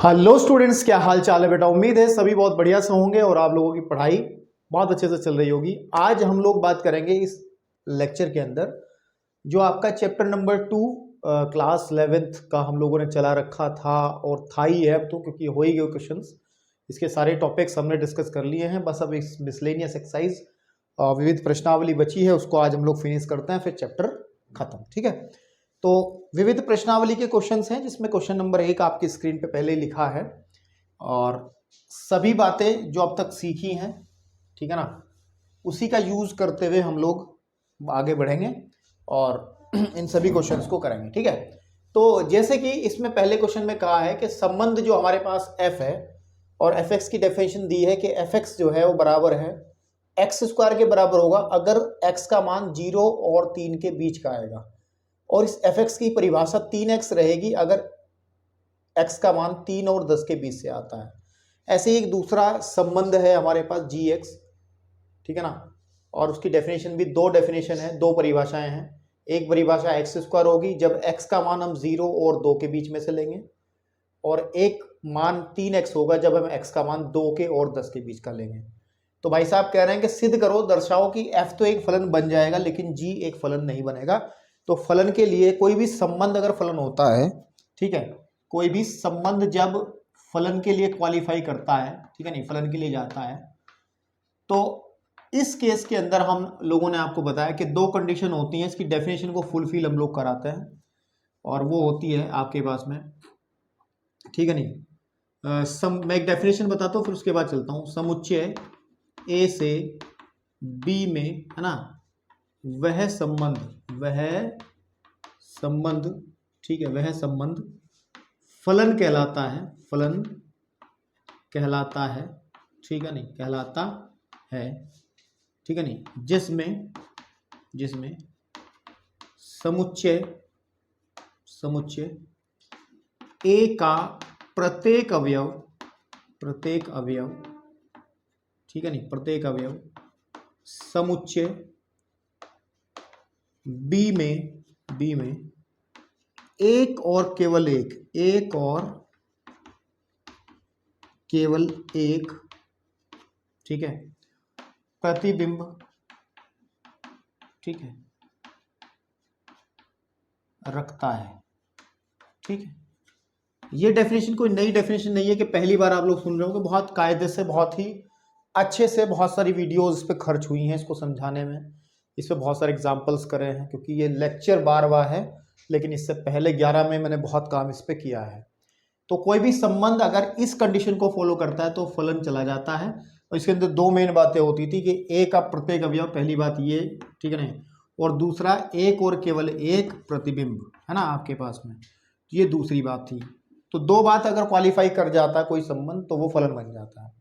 Hello students, क्या हाल चाल है बेटा। उम्मीद है सभी बहुत बढ़िया से होंगे और आप लोगों की पढ़ाई बहुत अच्छे से चल रही होगी। आज हम लोग बात करेंगे इस लेक्चर के अंदर जो आपका चैप्टर नंबर 2 क्लास 11th का हम लोगों ने चला रखा था और था ही है अब तो, क्योंकि हो ही गए क्वेश्चंस। इसके सारे टॉपिक्स हमने डिस्कस कर लिए हैं। बस अब इस मिसलेनियस एक्सरसाइज विविध प्रश्नावली बची है, उसको आज हम लोग फिनिश करते हैं, फिर चैप्टर खत्म। ठीक है, तो विविध प्रश्नावली के क्वेश्चंस हैं जिसमें क्वेश्चन नंबर 1 आपकी स्क्रीन पे पहले ही लिखा है और सभी बातें जो अब तक सीखी हैं, ठीक है ना, उसी का यूज करते हुए हम लोग आगे बढ़ेंगे और इन सभी क्वेश्चंस को करेंगे। ठीक है, तो जैसे कि इसमें पहले क्वेश्चन में कहा है कि संबंध जो हमारे पास f है और fx की डेफिनेशन दी है कि fx जो है वो बराबर है एक्स स्क्वायर के बराबर होगा अगर x का मान 0 और 3 के बीच का आएगा, और इस fx की परिभाषा 3x रहेगी अगर x का मान 3 और 10 के बीच से आता है। ऐसे ही एक दूसरा संबंध है हमारे पास gx, ठीक है ना, और उसकी डेफिनेशन भी दो डेफिनेशन है, दो परिभाषाएं हैं। एक परिभाषा एक्स स्क्वायर होगी जब x का मान हम 0 और 2 के बीच में से लेंगे, और एक मान 3x होगा जब हम x का मान 2 के और 10 के बीच का लेंगे। तो भाई साहब कह रहे हैं कि सिद्ध करो, दर्शाओ कि f तो एक फलन बन जाएगा लेकिन g एक फलन नहीं बनेगा। तो फलन के लिए कोई भी संबंध अगर फलन होता है, ठीक है, कोई भी संबंध जब फलन के लिए क्वालिफाई करता है, ठीक है नहीं, फलन के लिए जाता है, तो इस केस के अंदर हम लोगों ने आपको बताया कि दो कंडीशन होती हैं, इसकी डेफिनेशन को फुलफिल हम लोग कराते हैं और वो होती है आपके पास में, ठीक है नहीं। मैं एक डेफिनेशन बताता हूँ फिर उसके बाद चलता हूँ। समुच्चय ए से बी में, है ना, वह संबंध, ठीक है, वह संबंध फलन कहलाता है, फलन कहलाता है, ठीक है नहीं, कहलाता है, ठीक है नहीं, जिसमें समुच्चय ए का प्रत्येक अवयव, ठीक है नहीं, प्रत्येक अवयव समुच्चय बी में एक और केवल एक, ठीक है, प्रतिबिंब, ठीक है, रखता है। ठीक है, ये डेफिनेशन कोई नई डेफिनेशन नहीं है कि पहली बार आप लोग सुन रहे हो, कि बहुत कायदे से, बहुत ही अच्छे से बहुत सारी वीडियोस पे खर्च हुई हैं इसको समझाने में, इस पे बहुत सारे एग्जांपल्स करे हैं, क्योंकि ये लेक्चर 12वां है लेकिन इससे पहले 11 में मैंने बहुत काम इस पे किया है। तो कोई भी संबंध अगर इस कंडीशन को फॉलो करता है तो फलन चला जाता है। और इसके अंदर दो मेन बातें होती थी कि ए का प्रत्येक अवयव, पहली बात ये, ठीक है नहीं, और दूसरा एक और केवल एक प्रतिबिंब, है ना आपके पास में, ये दूसरी बात थी। तो दो बात अगर क्वालिफाई कर जाता है कोई संबंध तो वो फलन बन जाता है।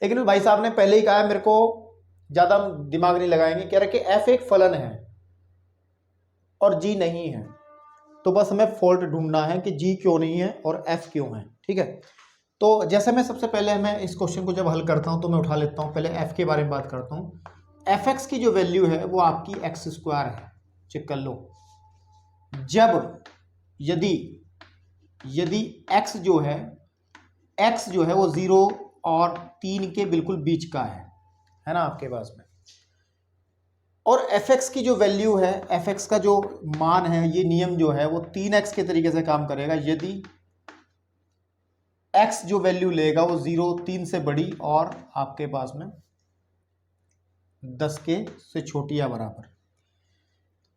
लेकिन भाई साहब ने पहले ही कहा है, मेरे को ज्यादा दिमाग नहीं लगाएंगे, कह रहे कि एफ एक फलन है और जी नहीं है, तो बस हमें फॉल्ट ढूंढना है कि जी क्यों नहीं है और एफ क्यों है। ठीक है, तो जैसे मैं सबसे पहले मैं इस क्वेश्चन को जब हल करता हूं तो मैं उठा लेता हूं, पहले एफ के बारे में बात करता हूं। एफ एक्स की जो वैल्यू है वो आपकी एक्स स्क्वायर है, चेक कर लो। जब यदि x जो है वो 0 और 3 के बिल्कुल बीच का है ना आपके पास में, और fx की जो वैल्यू है, fx का जो मान है, ये नियम जो है वो 3x के तरीके से काम करेगा। यदि x जो वैल्यू लेगा वो 0, 3 से बड़ी और आपके पास में 10 के से छोटी या बराबर,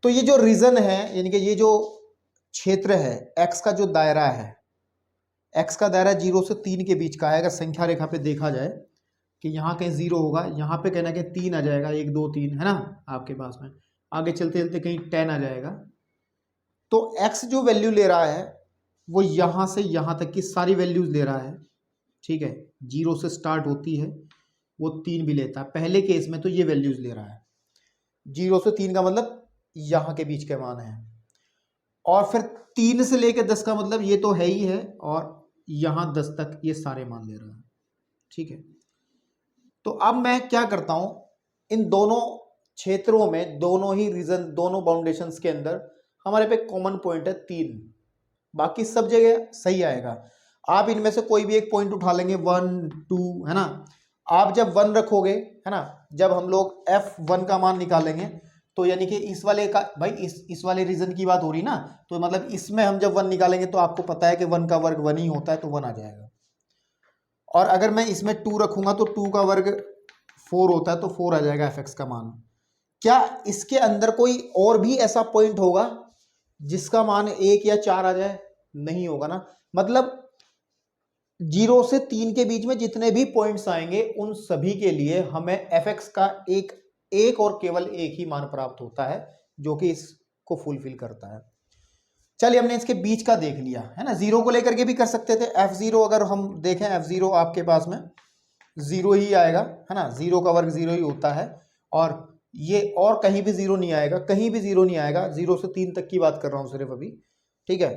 तो ये जो रीजन है, यानी कि ये जो क्षेत्र है, x का जो दायरा है, x का दायरा 0 से 3 के बीच का है। अगर संख्या रेखा पे देखा जाए कि यहाँ कहीं 0 होगा, यहाँ पे कहना कि 3 आ जाएगा, 1 2 3, है ना आपके पास में, आगे चलते चलते कहीं 10 आ जाएगा। तो x जो वैल्यू ले रहा है वो यहाँ से यहाँ तक की सारी वैल्यूज ले रहा है, ठीक है, 0 से स्टार्ट होती है, वो 3 भी लेता है। पहले केस में तो ये वैल्यूज ले रहा है, 0 से 3 का मतलब यहाँ के बीच के मान है, और फिर 3 से लेकर 10 का मतलब ये तो है ही है, और यहाँ 10 तक ये सारे मान ले रहा है। ठीक है, तो अब मैं क्या करता हूं, इन दोनों क्षेत्रों में, दोनों ही रीजन, दोनों बाउंडेशंस के अंदर हमारे पे कॉमन पॉइंट है 3, बाकी सब जगह सही आएगा। आप इनमें से कोई भी एक पॉइंट उठा लेंगे, 1 2, है ना। आप जब 1 रखोगे, है ना, जब हम लोग f1 का मान निकालेंगे तो यानी कि इस वाले का भाई इस वाले रीजन की बात हो रही ना, तो मतलब इसमें हम जब 1 निकालेंगे तो आपको पता है कि 1 का वर्ग 1 ही होता है, तो 1 आ जाएगा। और अगर मैं इसमें 2 रखूंगा तो 2 का वर्ग 4 होता है, तो 4 आ जाएगा fx का मान। क्या इसके अंदर कोई और भी ऐसा पॉइंट होगा जिसका मान 1 या 4 आ जाए? नहीं होगा ना। मतलब 0 से 3 के बीच में जितने भी पॉइंट्स आएंगे उन सभी के लिए हमें fx का एक और केवल एक ही मान प्राप्त होता है, जो कि इसको फुलफिल करता है। चलिए, हमने इसके बीच का देख लिया, है ना। 0 को लेकर के भी कर सकते थे। f0 अगर हम देखें, f0 आपके पास में 0 ही आएगा, है ना। 0 का वर्ग 0 ही होता है, और ये और कहीं भी 0 नहीं आएगा, कहीं भी 0 नहीं आएगा। 0 से 3 तक की बात कर रहा हूं सिर्फ अभी, ठीक है।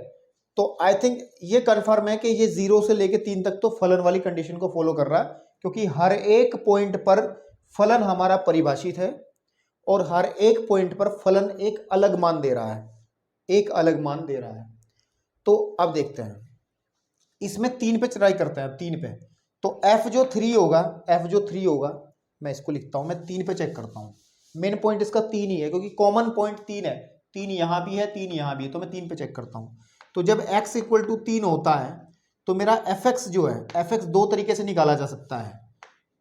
तो आई थिंक ये कंफर्म है कि ये 0 से लेके 3 तक तो फलन वाली कंडीशन को फॉलो कर रहा है, क्योंकि हर एक पॉइंट पर फलन हमारा परिभाषित है और हर एक पॉइंट पर फलन एक अलग मान दे रहा है, एक अलग मान दे रहा है। तो अब देखते हैं, इसमें 3 पे ट्राई करते हैं। अब 3 पे तो f जो 3 होगा, f जो 3 होगा, मैं इसको लिखता हूं, मैं 3 पे चेक करता हूं। मेन पॉइंट इसका 3 ही है, क्योंकि कॉमन पॉइंट 3 है। 3 यहां भी है, 3 यहां भी है, तो मैं 3 पे चेक करता हूं। तो जब x इक्वल टू 3 होता है तो मेरा fx जो है, fx दो तरीके से निकाला जा सकता है।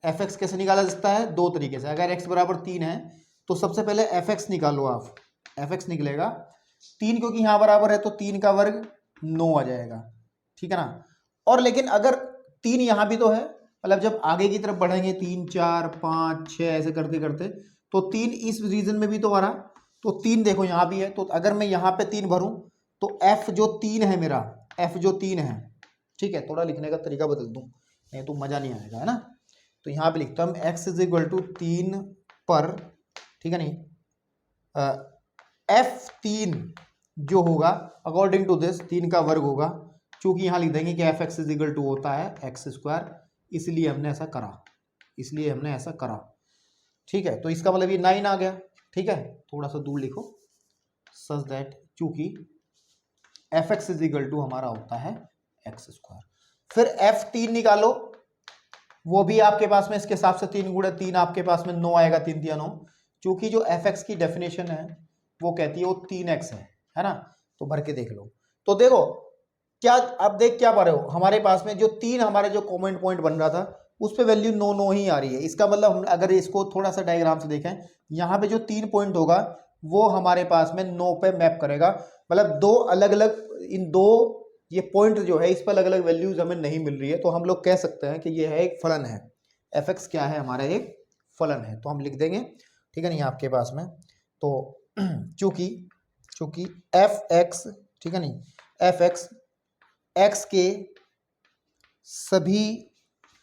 fx कैसे निकाला जा सकता है? दो तरीके से। अगर x बराबर 3 है तो सबसे पहले fx निकालो आप, fx निकलेगा 3, क्योंकि यहां बराबर है तो 3 का वर्ग 9 आ जाएगा, ठीक है ना। और लेकिन अगर 3 यहां भी तो है, मतलब जब आगे की तरफ बढ़ेंगे 3 4 5 6 ऐसे करते करते, तो 3 इस रीजन में भी तो आ रहा, तो 3 देखो यहां भी है। तो अगर मैं यहां पे 3 भरूं तो f जो 3 है मेरा, f जो 3 है, ठीक है, थोड़ा लिखने का तरीका बदल दूं, नहीं तो मजा नहीं आएगा, है ना। तो यहां पे लिखता हूं x इज इक्वल टू 3 पर, ठीक है नहीं, f3 जो होगा अकॉर्डिंग टू दिस 3 का वर्ग होगा, चूंकि यहां लिख देंगे कि fx इज इक्वल टू होता है x स्क्वायर, इसलिए हमने ऐसा करा, इसलिए हमने ऐसा करा, ठीक है। तो इसका मतलब ये 9 आ गया, ठीक है। थोड़ा सा दूर लिखो, सच दैट चूंकि fx इज इक्वल टू हमारा होता है x स्क्वायर। फिर f3 निकालो, वो भी आपके पास में इसके हिसाब से 3 गुणे 3 आपके पास में 9 आएगा, 3 3 9, चूंकि जो fx की डेफिनेशन है वो कहती है वो 3x है ना। तो भर के देख लो, तो देखो क्या, अब देख क्या पा रहे हो, हमारे पास में जो 3 हमारे जो कॉमेंट पॉइंट बन रहा था उस पे वैल्यू 9 9 ही आ रही है। इसका मतलब हम अगर इसको थोड़ा सा डायग्राम से देखें, यहाँ पे जो 3 पॉइंट होगा वो हमारे पास में 9 पे मैप करेगा। मतलब दो अलग अलग, इन दो ये पॉइंट जो है इस पर अलग अलग वैल्यूज हमें नहीं मिल रही है, तो हम लोग कह सकते हैं कि ये है एक फलन है। fx क्या है? हमारा एक फलन है, तो हम लिख देंगे, ठीक है नहीं, आपके पास में। तो चूंकि चूंकि fx, ठीक है नहीं, fx x के सभी,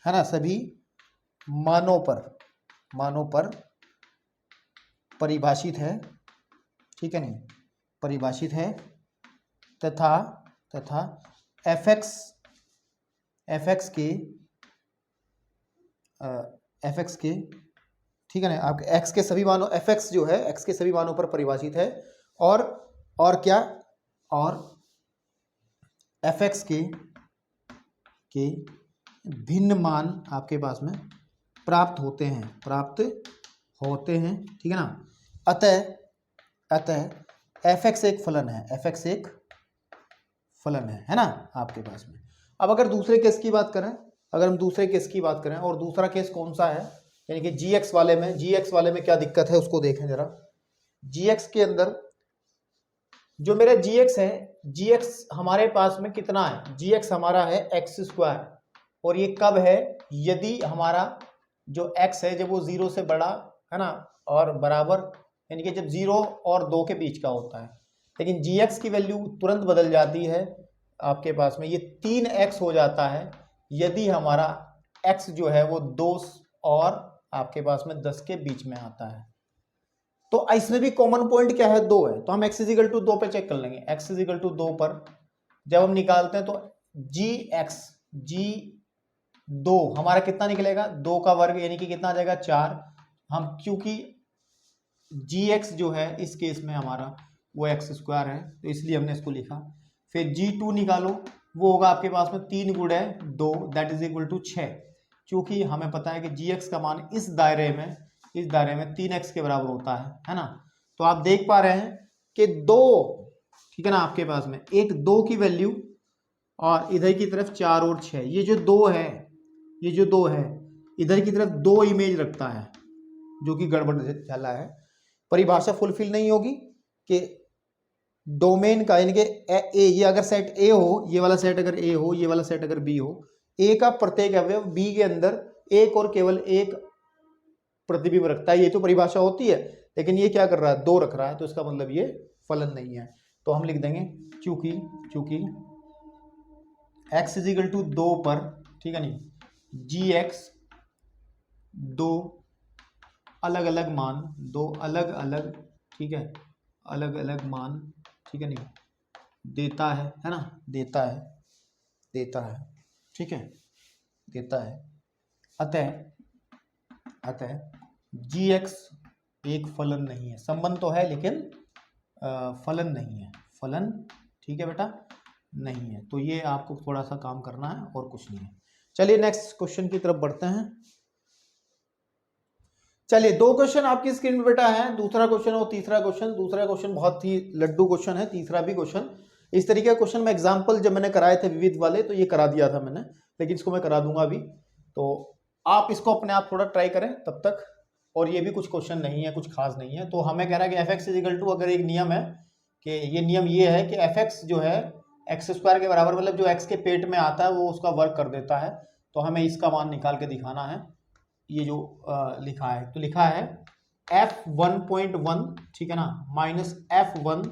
है ना, सभी मानों पर परिभाषित है, ठीक है नहीं, परिभाषित है, तथा fx के, ठीक है ना, आप x के सभी मानों, fx जो है x के सभी मानों पर परिभाषित है, और क्या, और fx के भिन्न मान आपके पास में प्राप्त होते हैं, ठीक है ना। अतः fx एक फलन है, fx एक फलन है ना आपके पास में। अब अगर दूसरे केस की बात करें, और दूसरा केस कौन सा है, यानी कि gx वाले में क्या दिक्कत है उसको देखें जरा। gx के अंदर जो मेरा gx है, gx हमारे पास में कितना है? gx हमारा है x स्क्वायर, और ये कब है? यदि हमारा जो x है जब वो 0 से बड़ा, है ना, और बराबर, यानी कि जब 0 और 2 के बीच का होता है। लेकिन gx की वैल्यू तुरंत बदल जाती है आपके पास में, ये 3x हो जाता है यदि हमारा x जो है वो 2 और आपके पास में 10 के बीच में आता है। तो इसमें भी कॉमन पॉइंट क्या है? 2 है, तो हम x इजिकल टू 2 पे चेक कर लेंगे। x इजिकल टू 2 पर जब हम निकालते हैं तो g2 हमारा कितना निकलेगा? 2 का वर्ग, यानी कि कितना आ जाएगा? 4। हम क्योंकि gx जो है इस केस में हमारा वो x स्क्वायर है, तो इसलिए हमने इसको लिखा। फिर g2 निकालो, वो होगा आपके पास में 3 गुणे 2 दैट इज इक्वल टू 6। क्योंकि हमें पता है कि gx का मान इस दायरे में 3x के बराबर होता है ना। तो आप देख पा रहे हैं कि 2, ठीक है ना, आपके पास में एक 2 की वैल्यू और इधर की तरफ 4 और 6, ये जो 2 है इधर की तरफ 2 इमेज रखता है, जो कि गड़बड़ चला है। परिभाषा फुलफिल नहीं होगी कि डोमेन का, यानी कि ए, ये अगर सेट ए हो, ये वाला सेट अगर ए हो, ये वाला सेट अगर बी हो, ए का प्रत्येक अवयव बी के अंदर एक और केवल एक प्रतिबिंब रखता है, ये तो परिभाषा होती है। लेकिन ये क्या कर रहा है, 2 रख रहा है, तो इसका मतलब ये फलन नहीं है। तो हम लिख देंगे चूंकि x इज इक्वल टू 2 पर, ठीक है नहीं, gx 2 अलग अलग मान, 2 अलग अलग, ठीक है, अलग अलग मान, ठीक है नहीं, देता है ना, देता है, ठीक है, देता है। अतः gx एक फलन नहीं है, संबंध तो है लेकिन फलन नहीं है, फलन, ठीक है बेटा, नहीं है। तो ये आपको थोड़ा सा काम करना है और कुछ नहीं है। चलिए नेक्स्ट क्वेश्चन की तरफ बढ़ते हैं। चलिए 2 क्वेश्चन आपकी स्क्रीन पे बेटा है, दूसरा क्वेश्चन और तीसरा क्वेश्चन। दूसरा क्वेश्चन बहुत ही लड्डू क्वेश्चन है, तीसरा भी क्वेश्चन इस तरीके का क्वेश्चन मैं एग्जाम्पल जब मैंने कराए थे विविध वाले, तो ये करा दिया था मैंने, लेकिन इसको मैं करा दूंगा अभी। तो आप इसको अपने आप थोड़ा ट्राई करें तब तक। और ये भी कुछ क्वेश्चन नहीं है, कुछ खास नहीं है। तो हमें कह रहा है कि F X is equal to, अगर एक नियम है कि ये नियम ये है कि एफ एक्स जो है एक्स स्क्वायर के बराबर, मतलब जो एक्स के पेट में आता है वो उसका वर्क कर देता है। तो हमें इसका मान निकाल के दिखाना है। ये जो लिखा है, तो लिखा है f1.1, ठीक है ना, माइनस f1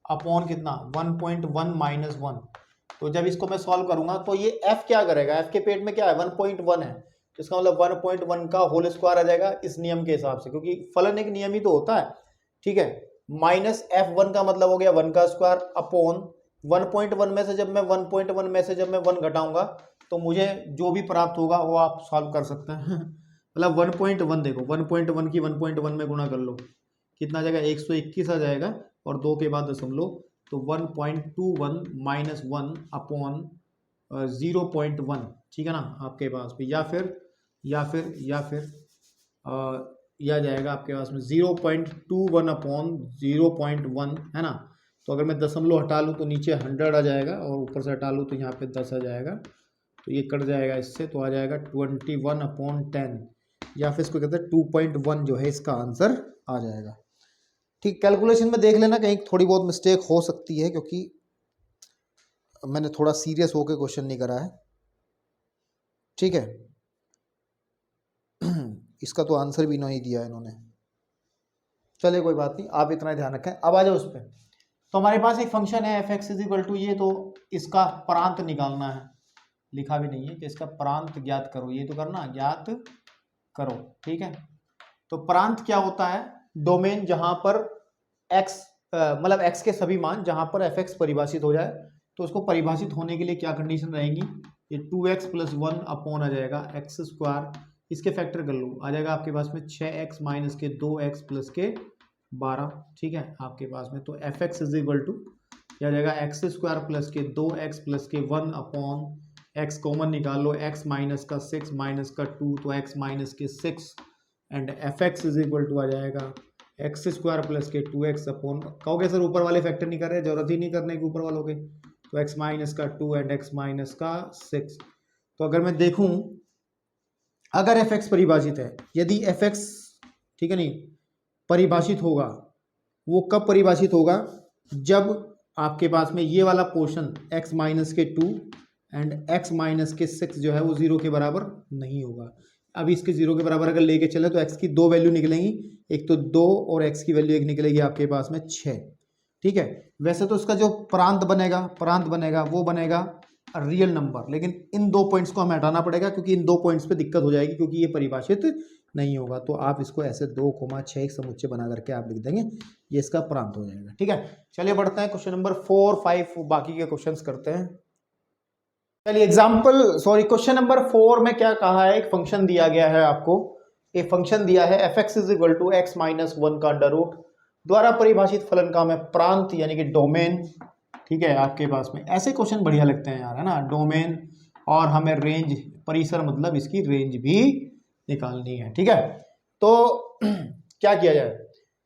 अपॉन कितना 1.1 माइनस 1। तो जब इसको मैं सॉल्व करूंगा तो ये f क्या करेगा, f के पेट में क्या है 1.1 है, तो इसका मतलब 1.1 का होल स्क्वायर आ जाएगा इस नियम के हिसाब से, क्योंकि फलन एक नियम ही तो होता है, ठीक है। माइनस f1 का मतलब हो गया 1 का स्क्वायर अपॉन 1.1 में से जब मैं 1.1 में से जब मैं 1 घटाऊंगा तो मुझे जो भी प्राप्त होगा वो आप सॉल्व कर सकते हैं। मतलब 1.1 देखो, 1.1 की 1.1 में गुणा कर लो, कितना आ जाएगा 121 आ जाएगा, और 2 के बाद दशमलव, तो 1.21 माइनस 1 अपॉन 0.1, ठीक है ना आपके पास पे, या जाएगा आपके पास में 0.21 अपॉन 0.1, है ना। तो अगर मैं दशमलव हटा लूँ तो नीचे 100 आ जाएगा, और ऊपर से हटा लूँ तो यहाँ पे 10 आ जाएगा, तो ये कट जाएगा इससे, तो आ जाएगा 21 अपॉन 10, या फिर इसको कहते हैं 2.1 जो है इसका आंसर आ जाएगा। ठीक, कैलकुलेशन में देख लेना, कहीं थोड़ी बहुत मिस्टेक हो सकती है, क्योंकि मैंने थोड़ा सीरियस होकर क्वेश्चन नहीं करा है, ठीक है। इसका तो आंसर भी नहीं दिया इन्होंने, चलिए कोई बात नहीं, आप इतना ध्यान रखें। अब आ जाओ उस पर। तो हमारे पास एक फंक्शन है F X is equal to, ये तो इसका प्रांत निकालना है, लिखा भी नहीं है कि इसका प्रांत ज्ञात करो, ये तो करना ज्ञात करो, ठीक है। तो प्रांत क्या होता है, डोमेन जहां पर x, मतलब x के सभी मान जहां पर एफ एक्स परिभाषित हो जाए। तो उसको परिभाषित होने के लिए क्या कंडीशन रहेगी, ये 2x + 1 अपॉन आ जाएगा एक्स स्क्वायर, इसके फैक्टर कर लो, आ जाएगा आपके पास में 6x माइनस के 2x प्लस के 12, ठीक है आपके पास में। तो F X is equal to क्या आ जाएगा, एक्स स्क्वायर प्लस के 2x प्लस के 1 अपॉन x कॉमन निकाल लो, x माइनस का 6 माइनस का 2, तो x माइनस के 6, and F X is equal to आ जाएगा एक्स स्क्वायर प्लस के 2x अपॉन, कहोगे सर ऊपर वाले फैक्टर नहीं कर रहे, जरूरत ही नहीं करने की ऊपर वालों के, तो x माइनस का 2 एंड x माइनस का 6। तो अगर मैं देखूं, अगर एफ एक्स परिभाषित है, यदि एफ एक्स, ठीक है नहीं, परिभाषित होगा, वो कब परिभाषित होगा, जब आपके पास में ये वाला पोर्शन x माइनस के 2 एंड x माइनस के 6 जो है वो 0 के बराबर नहीं होगा। अब इसके 0 के बराबर अगर लेके चले तो x की 2 वैल्यू निकलेंगी, एक तो 2 और x की वैल्यू एक निकलेगी आपके पास में 6, ठीक है। वैसे तो इसका जो प्रांत बनेगा वो बनेगा रियल नंबर, लेकिन इन 2 पॉइंट्स को हमें हटाना पड़ेगा, क्योंकि इन 2 पॉइंट्स पे दिक्कत हो जाएगी, क्योंकि ये परिभाषित नहीं होगा। तो आप इसको ऐसे 2,6 एक समुच्चय बना करके आप लिख देंगे, ये इसका प्रांत हो जाएगा, ठीक है। चलिए बढ़ते हैं क्वेश्चन नंबर 4, 5 बाकी के क्वेश्चंस करते हैं। चलिए क्वेश्चन नंबर 4 में क्या कहा है, एक फंक्शन दिया गया है आपको, एक फंक्शन दिया है F X is equal to x minus 1 का अंडर रूट द्वारा परिभाषित फलन का हमें प्रांत यानी कि डोमेन ठीक है आपके पास में। ऐसे क्वेश्चन बढ़िया लगते हैं यार, है ना। डोमेन और हमें रेंज, परिसर मतलब इसकी रेंज भी निकालनी है, ठीक है। तो क्या किया जाए,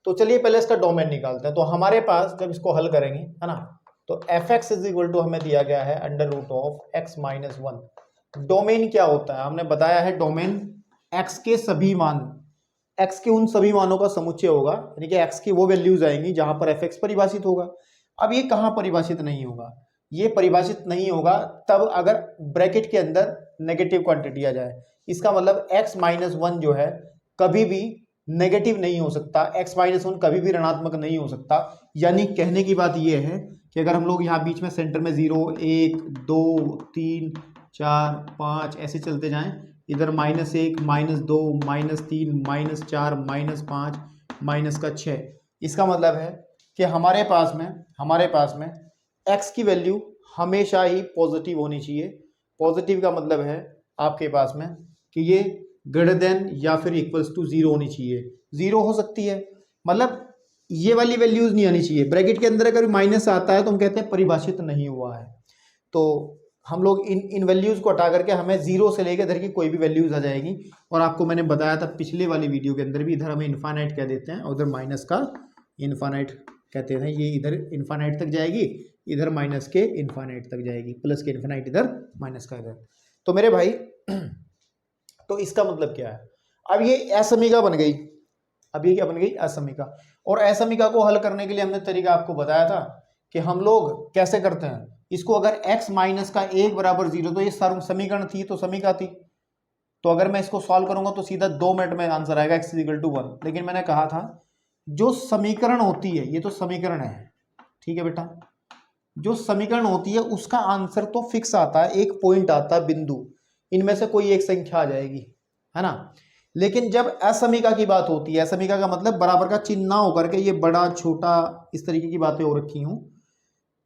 तो चलिए पहले इसका डोमेन निकालते हैं। तो हमारे पास जब इसको हल करेंगे, है ना, तो F X is equal to हमें दिया गया है under root of X minus one. Domain क्या होता है, हमने बताया है डोमेन एक्स के सभी मान, एक्स के उन सभी मानों का समुच्चय होगा, यानी कि एक्स की वो वैल्यूज आएंगी जहां पर एफ एक्स परिभाषित होगा। अब ये कहां परिभाषित नहीं होगा, ये परिभाषित नहीं होगा तब अगर ब्रैकेट के अंदर नेगेटिव क्वांटिटी आ जाए। इसका मतलब एक्स माइनस वन जो है कभी भी नेगेटिव नहीं हो सकता, एक्स माइनस वन कभी भी ऋणात्मक नहीं हो सकता। यानी कहने की बात यह है कि अगर हम लोग यहाँ बीच में सेंटर में 0 1 2 3 4 5 ऐसे चलते जाएं, इधर -1 -2 -3 -4 -5 -6, इसका मतलब है कि हमारे पास में x की वैल्यू हमेशा ही पॉजिटिव होनी चाहिए। पॉजिटिव का मतलब है आपके पास में कि ये ग्रेटर देन या फिर इक्वल्स टू 0 होनी चाहिए। 0 हो सकती है, मतलब ये वाली वैल्यूज नहीं आनी चाहिए। ब्रैकेट के अंदर अगर माइनस आता है तो हम कहते हैं परिभाषित नहीं हुआ है। तो हम लोग इन वैल्यूज को हटा करके हमें 0 से लेकर इधर की कोई भी वैल्यूज आ जाएगी। और आपको मैंने बताया था पिछले वाली वीडियो के अंदर भी, इधर हमें इन्फानाइट कह देते हैं और उधर माइनस का इन्फानाइट कहते हैं। ये इधर इन्फानाइट तक जाएगी, इधर माइनस के इन्फानाइट तक जाएगी, प्लस के इन्फानाइट इधर, माइनस का इधर। तो मेरे भाई तो इसका मतलब क्या है, अब ये असमीका बन गई। अब ये क्या बन गई, असमीका। और असमीका को हल करने के लिए हमने तरीका आपको बताया था कि हम लोग कैसे करते हैं इसको। अगर x माइनस का 1 बराबर 0, तो ये समीकरण थी तो समीका थी, तो अगर मैं इसको सॉल्व करूंगा तो सीधा 2 मिनट में आंसर आएगा x इक्वल टू 1। लेकिन मैंने कहा था जो समीकरण होती है, ये तो समीकरण है, ठीक है बेटा, जो समीकरण होती है उसका आंसर तो फिक्स आता है, एक पॉइंट आता है, बिंदु, इनमें से कोई एक संख्या आ जाएगी, है ना। लेकिन जब असमीका की बात होती है, असमीका का मतलब बराबर का चिन्ह ना होकर के ये बड़ा छोटा इस तरीके की बातें हो रखी हूं,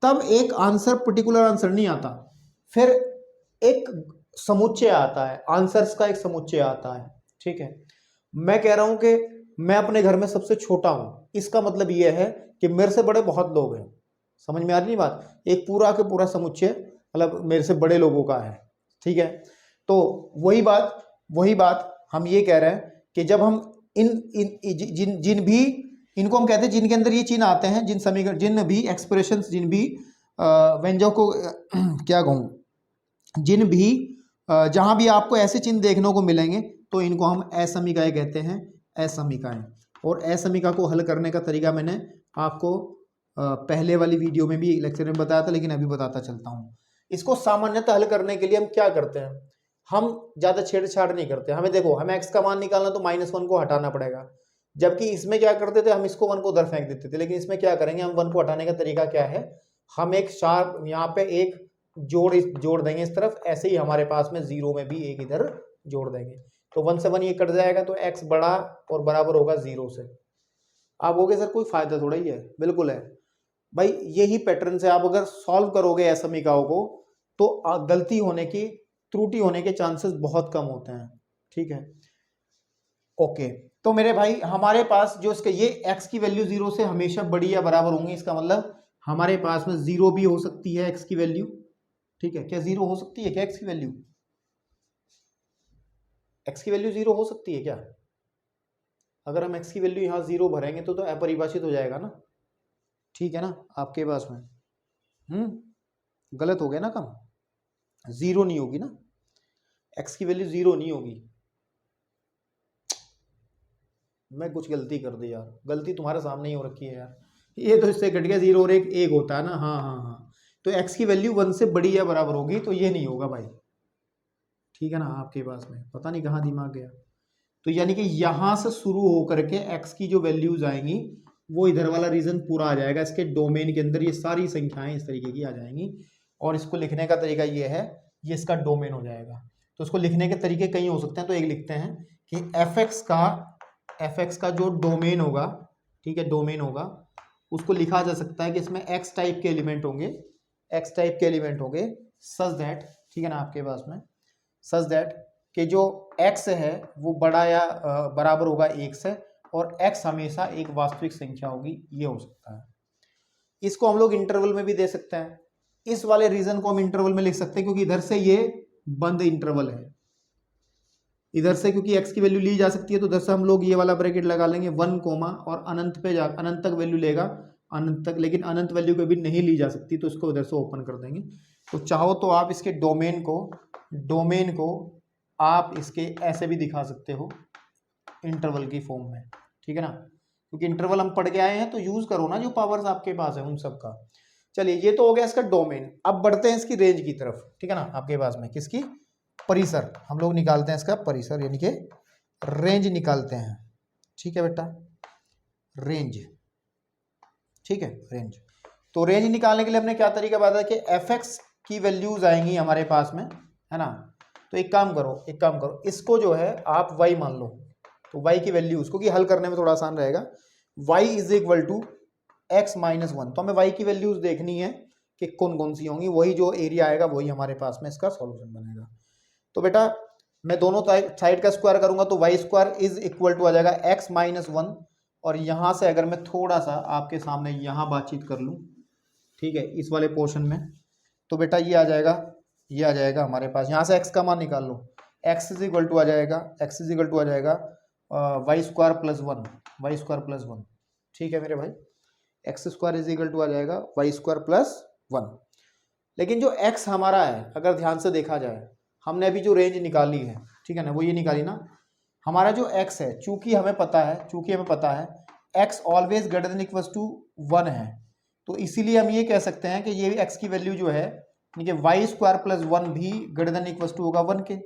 तब एक आंसर, पर्टिकुलर आंसर नहीं आता, फिर एक समुच्चय आता है, आंसर्स का एक समुच्चय आता है, ठीक है। मैं कह रहा हूं कि मैं अपने घर में सबसे छोटा हूं, इसका मतलब यह है कि मेरे से बड़े बहुत लोग हैं। समझ में आ रही बात, एक पूरा के पूरा समुच्चय मतलब मेरे से बड़े लोगों का है, ठीक है। तो वही बात हम ये कह रहे हैं कि जब हम जिन भी इनको हम कहते हैं, जिनके अंदर ये चिन्ह आते हैं, जिन समीकरण, जिन भी एक्सप्रेशंस, जिन भी व्यंजकों को क्या कहूँ, जिन भी जहां भी आपको ऐसे चिन्ह देखने को मिलेंगे तो इनको हम असमीकाएं कहते हैं, असमीकाएं। और असमीका को हल करने का तरीका मैंने आपको पहले वाली वीडियो में भी लेक्चर में बताया था, लेकिन अभी बताता चलता हूँ। इसको सामान्यतः हल करने के लिए हम क्या करते हैं, हम ज्यादा छेड़छाड़ नहीं करते। हमें देखो, हमें x का मान निकालना तो -1 को हटाना पड़ेगा, जबकि इसमें क्या करते थे, हम इसको 1 को उधर फेंक देते थे। लेकिन इसमें क्या करेंगे, हम 1 को हटाने का तरीका क्या है, हम एक शार्प यहाँ पे एक जोड़ देंगे इस तरफ, ऐसे ही हमारे पास में 0 में भी एक इधर जोड़ देंगे, तो 1 से 1 ये कट जाएगा, तो x बड़ा और बराबर होगा 0 से। आप कहोगे सर कोई फायदा थोड़ा ही है, बिल्कुल है भाई, यही पैटर्न से आप अगर सॉल्व करोगे असमीकाओं को तो गलती होने की, त्रुटि होने के चांसेस बहुत कम होते हैं, ठीक है। ओके, तो मेरे भाई हमारे पास जो इसके ये x की वैल्यू 0 से हमेशा बड़ी या बराबर होंगी, इसका मतलब हमारे पास में 0 भी हो सकती है x की वैल्यू, ठीक है। क्या 0 हो सकती है क्या x की वैल्यू, x की वैल्यू 0 हो सकती है क्या? अगर हम x की वैल्यू यहाँ 0 भरेंगे तो अपरिभाषित हो जाएगा ना, ठीक है ना आपके पास में। गलत हो गया ना काम, 0 नहीं होगी ना, x की वैल्यू 0 नहीं होगी। मैं कुछ गलती कर दी यार, गलती तुम्हारे सामने ही हो रखी है यार, ये तो इससे कट गया 0 और 1 होता है ना, हाँ, तो x की वैल्यू 1 से बड़ी या बराबर होगी, तो ये नहीं होगा भाई, ठीक है ना आपके पास में। पता नहीं कहाँ दिमाग गया। तो यानी कि यहां से शुरू होकर के x की जो वैल्यूज आएंगी वो इधर वाला रीजन पूरा आ जाएगा, इसके डोमेन के अंदर ये सारी संख्याएं इस तरीके की आ जाएंगी। और इसको लिखने का तरीका ये है, ये इसका डोमेन हो जाएगा। तो इसको लिखने के तरीके कई हो सकते हैं, तो एक लिखते हैं कि एफ एक्स का जो डोमेन होगा, ठीक है, डोमेन होगा, उसको लिखा जा सकता है कि इसमें एक्स टाइप के एलिमेंट होंगे, सच दैट, ठीक है ना आपके पास में, सच दैट कि जो x है वो बड़ा या बराबर होगा 1 से, और x हमेशा एक वास्तविक संख्या होगी, ये हो सकता है। इसको हम लोग इंटरवल में भी दे सकते हैं, इस वाले रीजन को हम इंटरवल में लिख सकते हैं क्योंकि इधर से ये बंद इंटरवल है, इधर से क्योंकि x की वैल्यू ली जा सकती है तो इधर से हम लोग ये वाला ब्रैकेट लगा लेंगे 1 कोमा और अनंत पे जा, अनंत तक वैल्यू लेगा, अनंत तक, लेकिन अनंत वैल्यू कभी नहीं ली जा सकती तो इसको इधर से ओपन कर देंगे। तो चाहो तो आप इसके डोमेन को आप इसके ऐसे भी दिखा सकते हो इंटरवल की फॉर्म में, ठीक है ना, क्योंकि इंटरवल हम पढ़ के आए हैं तो यूज करो ना जो पावर्स आपके पास है उन सब का। चलिए ये तो हो गया इसका डोमेन, अब बढ़ते हैं इसकी रेंज की तरफ, ठीक है ना। आपके पास में किसकी, परिसर, हम लोग निकालते हैं इसका परिसर यानी कि रेंज निकालते हैं, ठीक है बेटा, रेंज, ठीक है, रेंज। तो रेंज निकालने के लिए हमने क्या तरीका बताया कि fx की वैल्यूज आएंगी हमारे पास में, है ना। तो एक काम करो इसको जो है आप y मान लो, तो y की वैल्यूज, क्योंकि हल करने में थोड़ा आसान रहेगा, y is equal to x minus 1, तो हमें y की वैल्यूज देखनी है कि कौन कौन सी होंगी, वही जो एरिया आएगा वही हमारे पास में इसका सॉल्यूशन बनेगा। तो बेटा मैं दोनों साइड का स्क्वायर करूंगा तो Y square is equal to आ जाएगा x माइनस 1, और यहां से अगर मैं थोड़ा सा आपके सामने यहां बातचीत कर लूं, ठीक है, इस वाले पोर्शन में, तो बेटा ये आ जाएगा हमारे पास, यहां से x का मान निकाल लो, x इज इक्वल टू आ जाएगा वाई स्क्वायर प्लस 1, ठीक है मेरे भाई, X square is equal to आ जाएगा वाई स्क्वायर प्लस 1। लेकिन जो x हमारा है अगर ध्यान से देखा जाए, हमने अभी जो रेंज निकाली है, ठीक है ना, वो ये निकाली ना, हमारा जो x है, चूंकि हमें पता है x always greater than equals to 1 है, तो इसीलिए हम ये कह सकते हैं कि ये x की वैल्यू जो है यानी कि वाई स्क्वायर प्लस 1 भी ग्रेटर देन इक्वल्स टू होगा 1 के,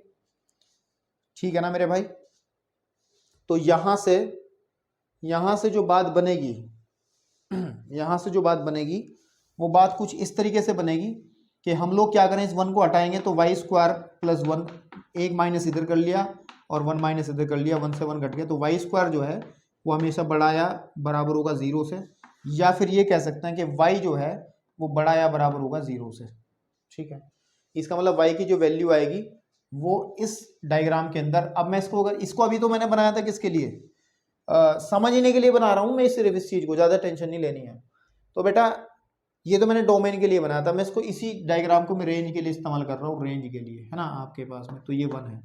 ठीक है ना मेरे भाई। तो यहां से जो बात बनेगी वो बात कुछ इस तरीके से बनेगी कि हम लोग क्या करें, इस 1 को हटाएंगे तो वाई स्क्वायर प्लस 1, एक माइनस इधर कर लिया और 1 माइनस इधर कर लिया, 1 से 1 घट गया, तो वाई स्क्वायर जो है वो हमेशा बड़ा या बराबर होगा 0 से, या फिर ये कह सकते हैं कि वाई जो है वो बड़ा या बराबर होगा 0 से, ठीक है। इसका मतलब वाई की जो वैल्यू आएगी वो इस डायग्राम के अंदर, अब मैं इसको अभी तो मैंने बनाया था किसके लिए, समझने के लिए बना रहा हूं मैं सिर्फ इस चीज को, ज्यादा टेंशन नहीं लेनी है। तो बेटा ये तो मैंने डोमेन के लिए बनाया था, मैं इसको इसी डायग्राम को मैं रेंज के लिए इस्तेमाल कर रहा हूँ, रेंज के लिए, है ना, आपके पास में तो ये 1 है,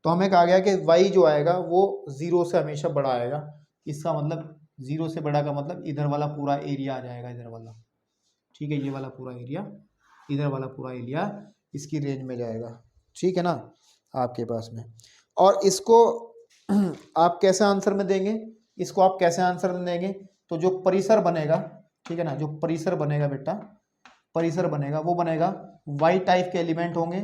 तो हमें कहा गया कि y जो आएगा वो 0 से हमेशा बड़ा आएगा, इसका मतलब 0 से बड़ा का मतलब इधर वाला पूरा एरिया आ जाएगा, इधर वाला, ठीक है, ये वाला पूरा एरिया, इधर वाला पूरा एरिया इसकी रेंज में जाएगा, ठीक है ना, आपके पास में। और इसको आप कैसे आंसर में देंगे, तो जो परिसर बनेगा, ठीक है ना, जो परिसर बनेगा बेटा, वो बनेगा y टाइप के एलिमेंट होंगे,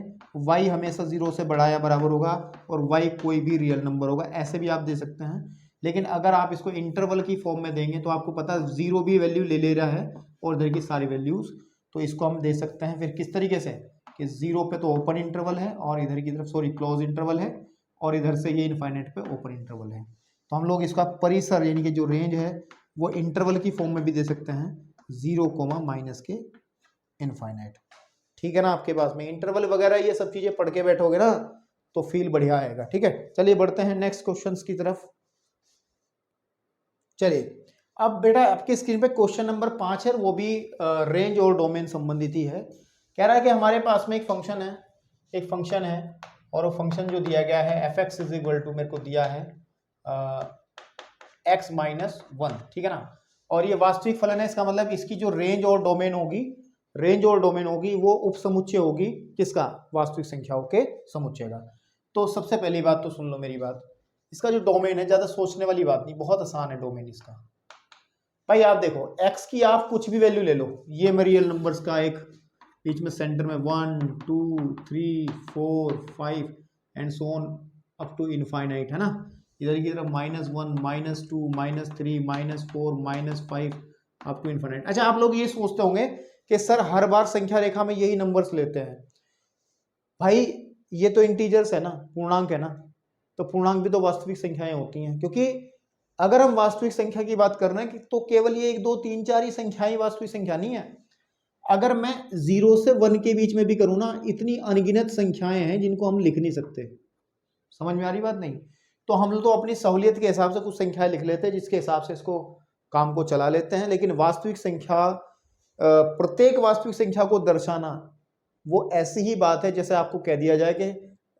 y हमेशा 0 से बड़ा या बराबर होगा और y कोई भी रियल नंबर होगा, ऐसे भी आप दे सकते हैं। लेकिन अगर आप इसको इंटरवल की फॉर्म में देंगे तो आपको पता है 0 भी वैल्यू ले रहा है और इधर की सारी वैल्यूज, तो इसको हम दे सकते हैं फिर किस तरीके से कि 0 पे तो ओपन इंटरवल है और इधर की तरफ क्लोज इंटरवल है और इधर से ये इनफाइनाइट पे ओपन इंटरवल है, तो हम लोग इसका परिसर यानी कि जो रेंज है वो इंटरवल की फॉर्म में भी दे सकते हैं, 0 माइनस के इनफाइनाइट, ठीक है ना। आपके पास में इंटरवल वगैरह ये सब चीजें पढ़ के बैठोगे ना तो फील बढ़िया आएगा, ठीक है। चलिए बढ़ते हैं नेक्स्ट क्वेश्चंस की तरफ। चलिए अब बेटा आपके स्क्रीन पे क्वेश्चन नंबर 5 है, वो भी रेंज और डोमेन संबंधित ही है। कह रहा है कि हमारे पास में एक फंक्शन है और वो फंक्शन जो दिया गया है fx इज इक्वल टू, मेरे को दिया है x माइनस 1, ठीक है ना, और ये वास्तविक फलन है, इसका मतलब इसकी जो रेंज और डोमेन होगी वो उप समुच्चय होगी किसका, वास्तविक संख्याओं के समुच्चय का। तो सबसे पहली बात तो सुन लो मेरी बात, इसका जो डोमेन है ज्यादा सोचने वाली बात नहीं, बहुत आसान है डोमेन इसका। भाई आप देखो x की आप कुछ भी वैल्यू ले लो, ये मैं रियल नंबर्स का एक बीच में सेंटर में 1 2 3 4 5 and so on up to infinite, है ना, इधर की तरफ -1 -2 -3 -4 -5 अप टू इनफाइनाइट। अच्छा आप लोग ये सोचते होंगे कि सर हर बार संख्या रेखा में यही नंबर्स लेते हैं, भाई ये तो इंटीजर्स है ना, पूर्णांक है ना, तो पूर्णांक भी तो वास्तविक संख्याएं होती हैं, क्योंकि अगर हम वास्तविक संख्या की बात कर रहे हैं तो केवल ये 1 2 3 4 ही संख्याएं वास्तविक संख्या नहीं है। अगर मैं 0 से 1 के बीच में भी करूं ना, इतनी अनगिनत संख्याएं हैं जिनको हम लिख नहीं सकते, समझ में आ रही बात नहीं, तो हम लोग तो अपनी सहूलियत के हिसाब से कुछ संख्याएं लिख लेते हैं, जिसके हिसाब से इसको काम को चला लेते हैं, लेकिन वास्तविक संख्या प्रत्येक वास्तविक संख्या को दर्शाना वो ऐसी ही बात है जैसे आपको कह दिया जाए कि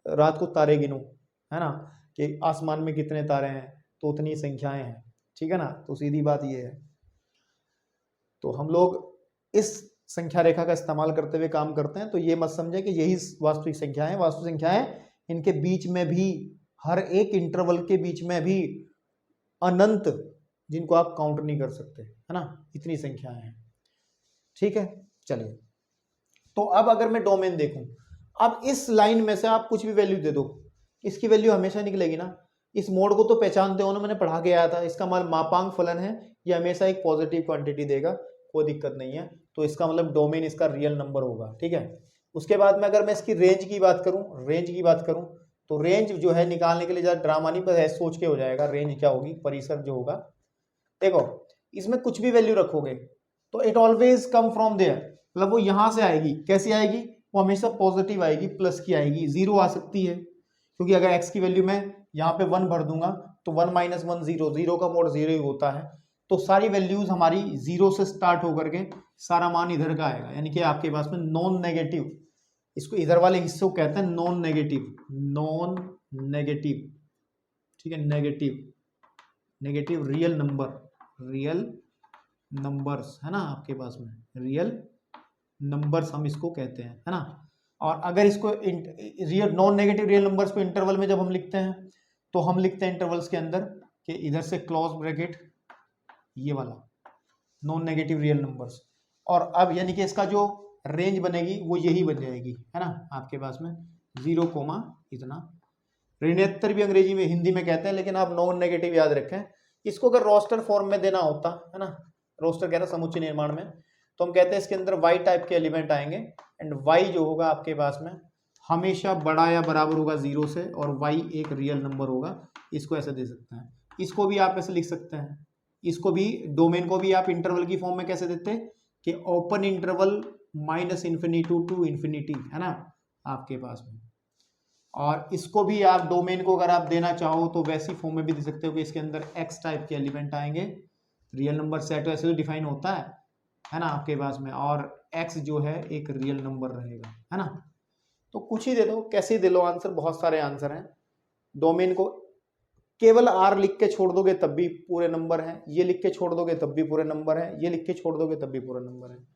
रात को तारे गिनो, है ना, कि आसमान में कितने तारे हैं तो उतनी संख्याएं हैं, ठीक है ना। तो सीधी बात ये है। तो हम लोग इस संख्या रेखा का इस्तेमाल करते हुए काम करते हैं, तो ये मत समझे कि यही वास्तविक संख्याएं। वास्तविक संख्याएं इनके बीच में भी, हर एक इंटरवल के बीच में भी अनंत, जिनको आप काउंट नहीं कर सकते, है ना, इतनी संख्याएं हैं, ठीक है। चलिए, तो अब अगर मैं डोमेन देखूं, अब इस लाइन में से आप कुछ भी वैल्यू दे दो, इसकी वैल्यू हमेशा निकलेगी ना। इस मोड को तो पहचानते हो ना, मैंने पढ़ा के आया था। इसका मतलब मापांक फलन है, ये हमेशा एक पॉजिटिव क्वांटिटी देगा, कोई दिक्कत नहीं है। तो इसका मतलब डोमेन इसका रियल नंबर होगा, ठीक है। उसके बाद में अगर मैं इसकी रेंज की बात करूं, तो रेंज जो है निकालने के लिए ज़्यादा ड्रामा नहीं, पर सोच के हो जाएगा। रेंज क्या होगी, परिसर जो होगा, देखो इसमें कुछ भी वैल्यू रखोगे तो it always come from there, मतलब वो यहां से आएगी। कैसी आएगी, वो हमेशा पॉजिटिव आएगी, प्लस की आएगी। जीरो आ सकती है, क्योंकि अगर x की वैल्यू मैं यहाँ पे 1 भर दूंगा तो 1 - 1 0, जीरो का मोड जीरो ही होता है। तो सारी वैल्यूज हमारी जीरो से स्टार्ट होकर के सारा मान इधर का आएगा, यानी कि आपके पास में नॉन नेगेटिव, इसको इधर वाले हिस्से को कहते हैं नॉन नेगेटिव, ठीक है। नेगेटिव रियल नंबर्स, है ना, आपके पास में रियल नंबर्स हम इसको कहते हैं, है ना। और अगर इसको real non negative real numbers को इंटरवल में जब हम लिखते हैं, तो हम लिखते हैं इंटरवल्स के अंदर कि इधर से क्लोज ब्रैकेट, ये वाला नॉन नेगेटिव रियल नंबर्स, और अब यानी कि इसका जो रेंज बनेगी वो यही बन जाएगी, है ना, आपके पास में 0, इतना। ऋणात्तर भी अंग्रेजी में, हिंदी में कहते हैं, लेकिन आप नॉन नेगेटिव याद रखें। इसको अगर रोस्टर फॉर्म में देना होता है ना, रोस्टर कह रहा समुच्चय निर्माण में, तो हम कहते हैं इसके अंदर y टाइप के एलिमेंट आएंगे, एंड y जो होगा आपके पास में हमेशा बड़ा या बराबर होगा 0 से, और y एक रियल नंबर होगा। इसको ऐसे दे सकते हैं, इसको भी आप ऐसे लिख सकते हैं। इसको भी, डोमेन को भी आप इंटरवल की फॉर्म में कैसे देते हैं कि ओपन इंटरवल -∞ टू इन्फिनिटी, है ना, आपके पास में। और इसको भी आप डोमेन को अगर आप देना चाहो तो वैसी फॉर्म में भी दे सकते हो कि इसके अंदर x टाइप के एलिमेंट आएंगे, रियल नंबर सेट ऐसे तो डिफाइन होता है ना, आपके पास में, और x जो है एक रियल नंबर रहेगा, है ना। तो कुछ ही दे दो, कैसे दे लो आंसर, बहुत सारे आंसर हैं। डोमेन को केवल r लिख के छोड़ दोगे तब भी पूरे नंबर हैं, ये लिख के छोड़ दोगे तब भी पूरे नंबर हैं, ये लिख के छोड़ दोगे तब भी पूरे नंबर हैं।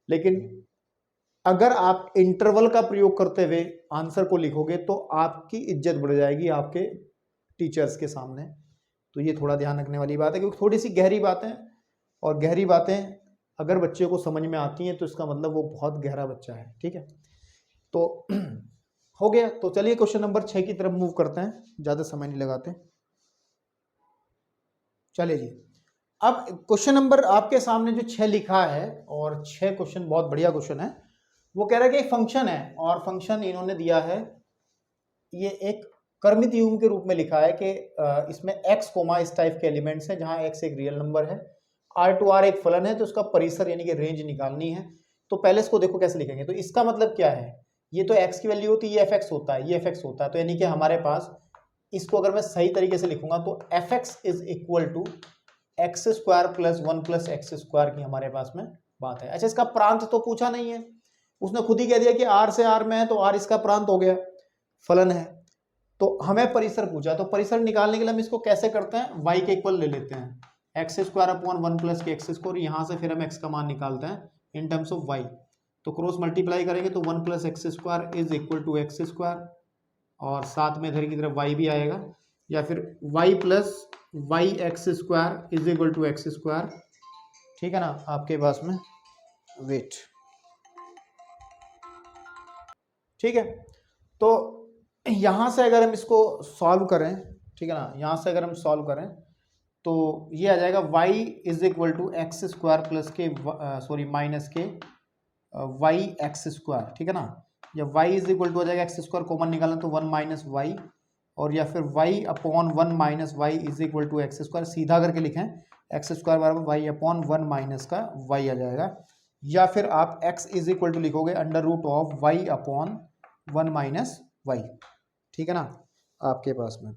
लेकिन अगर आप इंटरवल का प्रयोग करते हुए आंसर को लिखोगे तो आपकी इज्जत बढ़ जाएगी आपके टीचर्स के सामने। तो ये थोड़ा ध्यान रखने वाली बात है, क्योंकि थोड़ी सी गहरी बातें, और गहरी बातें अगर बच्चे को समझ में आती हैं तो इसका मतलब वो बहुत गहरा बच्चा है, ठीक है। तो हो गया। तो चलिए क्वेश्चन नंबर 6 की तरफ मूव करते हैं, ज़्यादा समय नहीं लगाते। चलिए जी, अब क्वेश्चन नंबर आपके सामने जो 6 लिखा है, और 6 क्वेश्चन बहुत बढ़िया क्वेश्चन है। वो कह रहा है कि एक फंक्शन है, और फंक्शन इन्होंने दिया है, ये एक कर्मित युग्म के रूप में लिखा है कि इसमें x, इस टाइप के एलिमेंट्स हैं, जहां x एक रियल नंबर है, r एक फलन है, तो उसका परिसर यानी कि रेंज निकालनी है। तो पहले इसको देखो कैसे लिखेंगे। तो इसका मतलब क्या है, ये तो x की वैल्यू होती है, ये fx होता है, ये fx होता है। तो यानी कि हमारे पास, इसको अगर मैं सही तरीके से लिखूंगा तो fx is equal to x² + 1 + x² की हमारे पास में बात है। अच्छा, इसका प्रांत तो पूछा नहीं है, उसने खुद ही कह दिया कि r से r में है, तो r इसका प्रांत हो गया, फलन है। तो हमें परिसर पूछा, तो परिसर निकालने के लिए हम इसको कैसे करते हैं, y के इक्वल ले लेते हैं, x² / 1 + x², यहाँ से फिर हम x का मान निकालते हैं इन टर्म्स ऑफ y। तो क्रॉस मल्टीप्लाई करेंगे तो 1 + x² is equal to x², और साथ में इधर की तरफ y भी आएगा, या फिर y + yx² is equal to x², ठीक है ना, आपके पास में वेट, ठीक है। तो यहां से अगर हम इसको सॉल्व करें, ठीक है ना, यहां से अगर हम सॉल्व करें तो ये आ जाएगा y is equal to x² + k minus K yx², ठीक है ना। या y इज इक्वल टू आ जाएगा x² कॉमन निकालना तो 1 - y, और या फिर y/1 - y is equal to x², सीधा करके लिखें x² बराबर y/1 - का y आ जाएगा। या फिर आप x इज इक्वल टू लिखोगे √of y/1 - y, ठीक है ना, आपके पास में।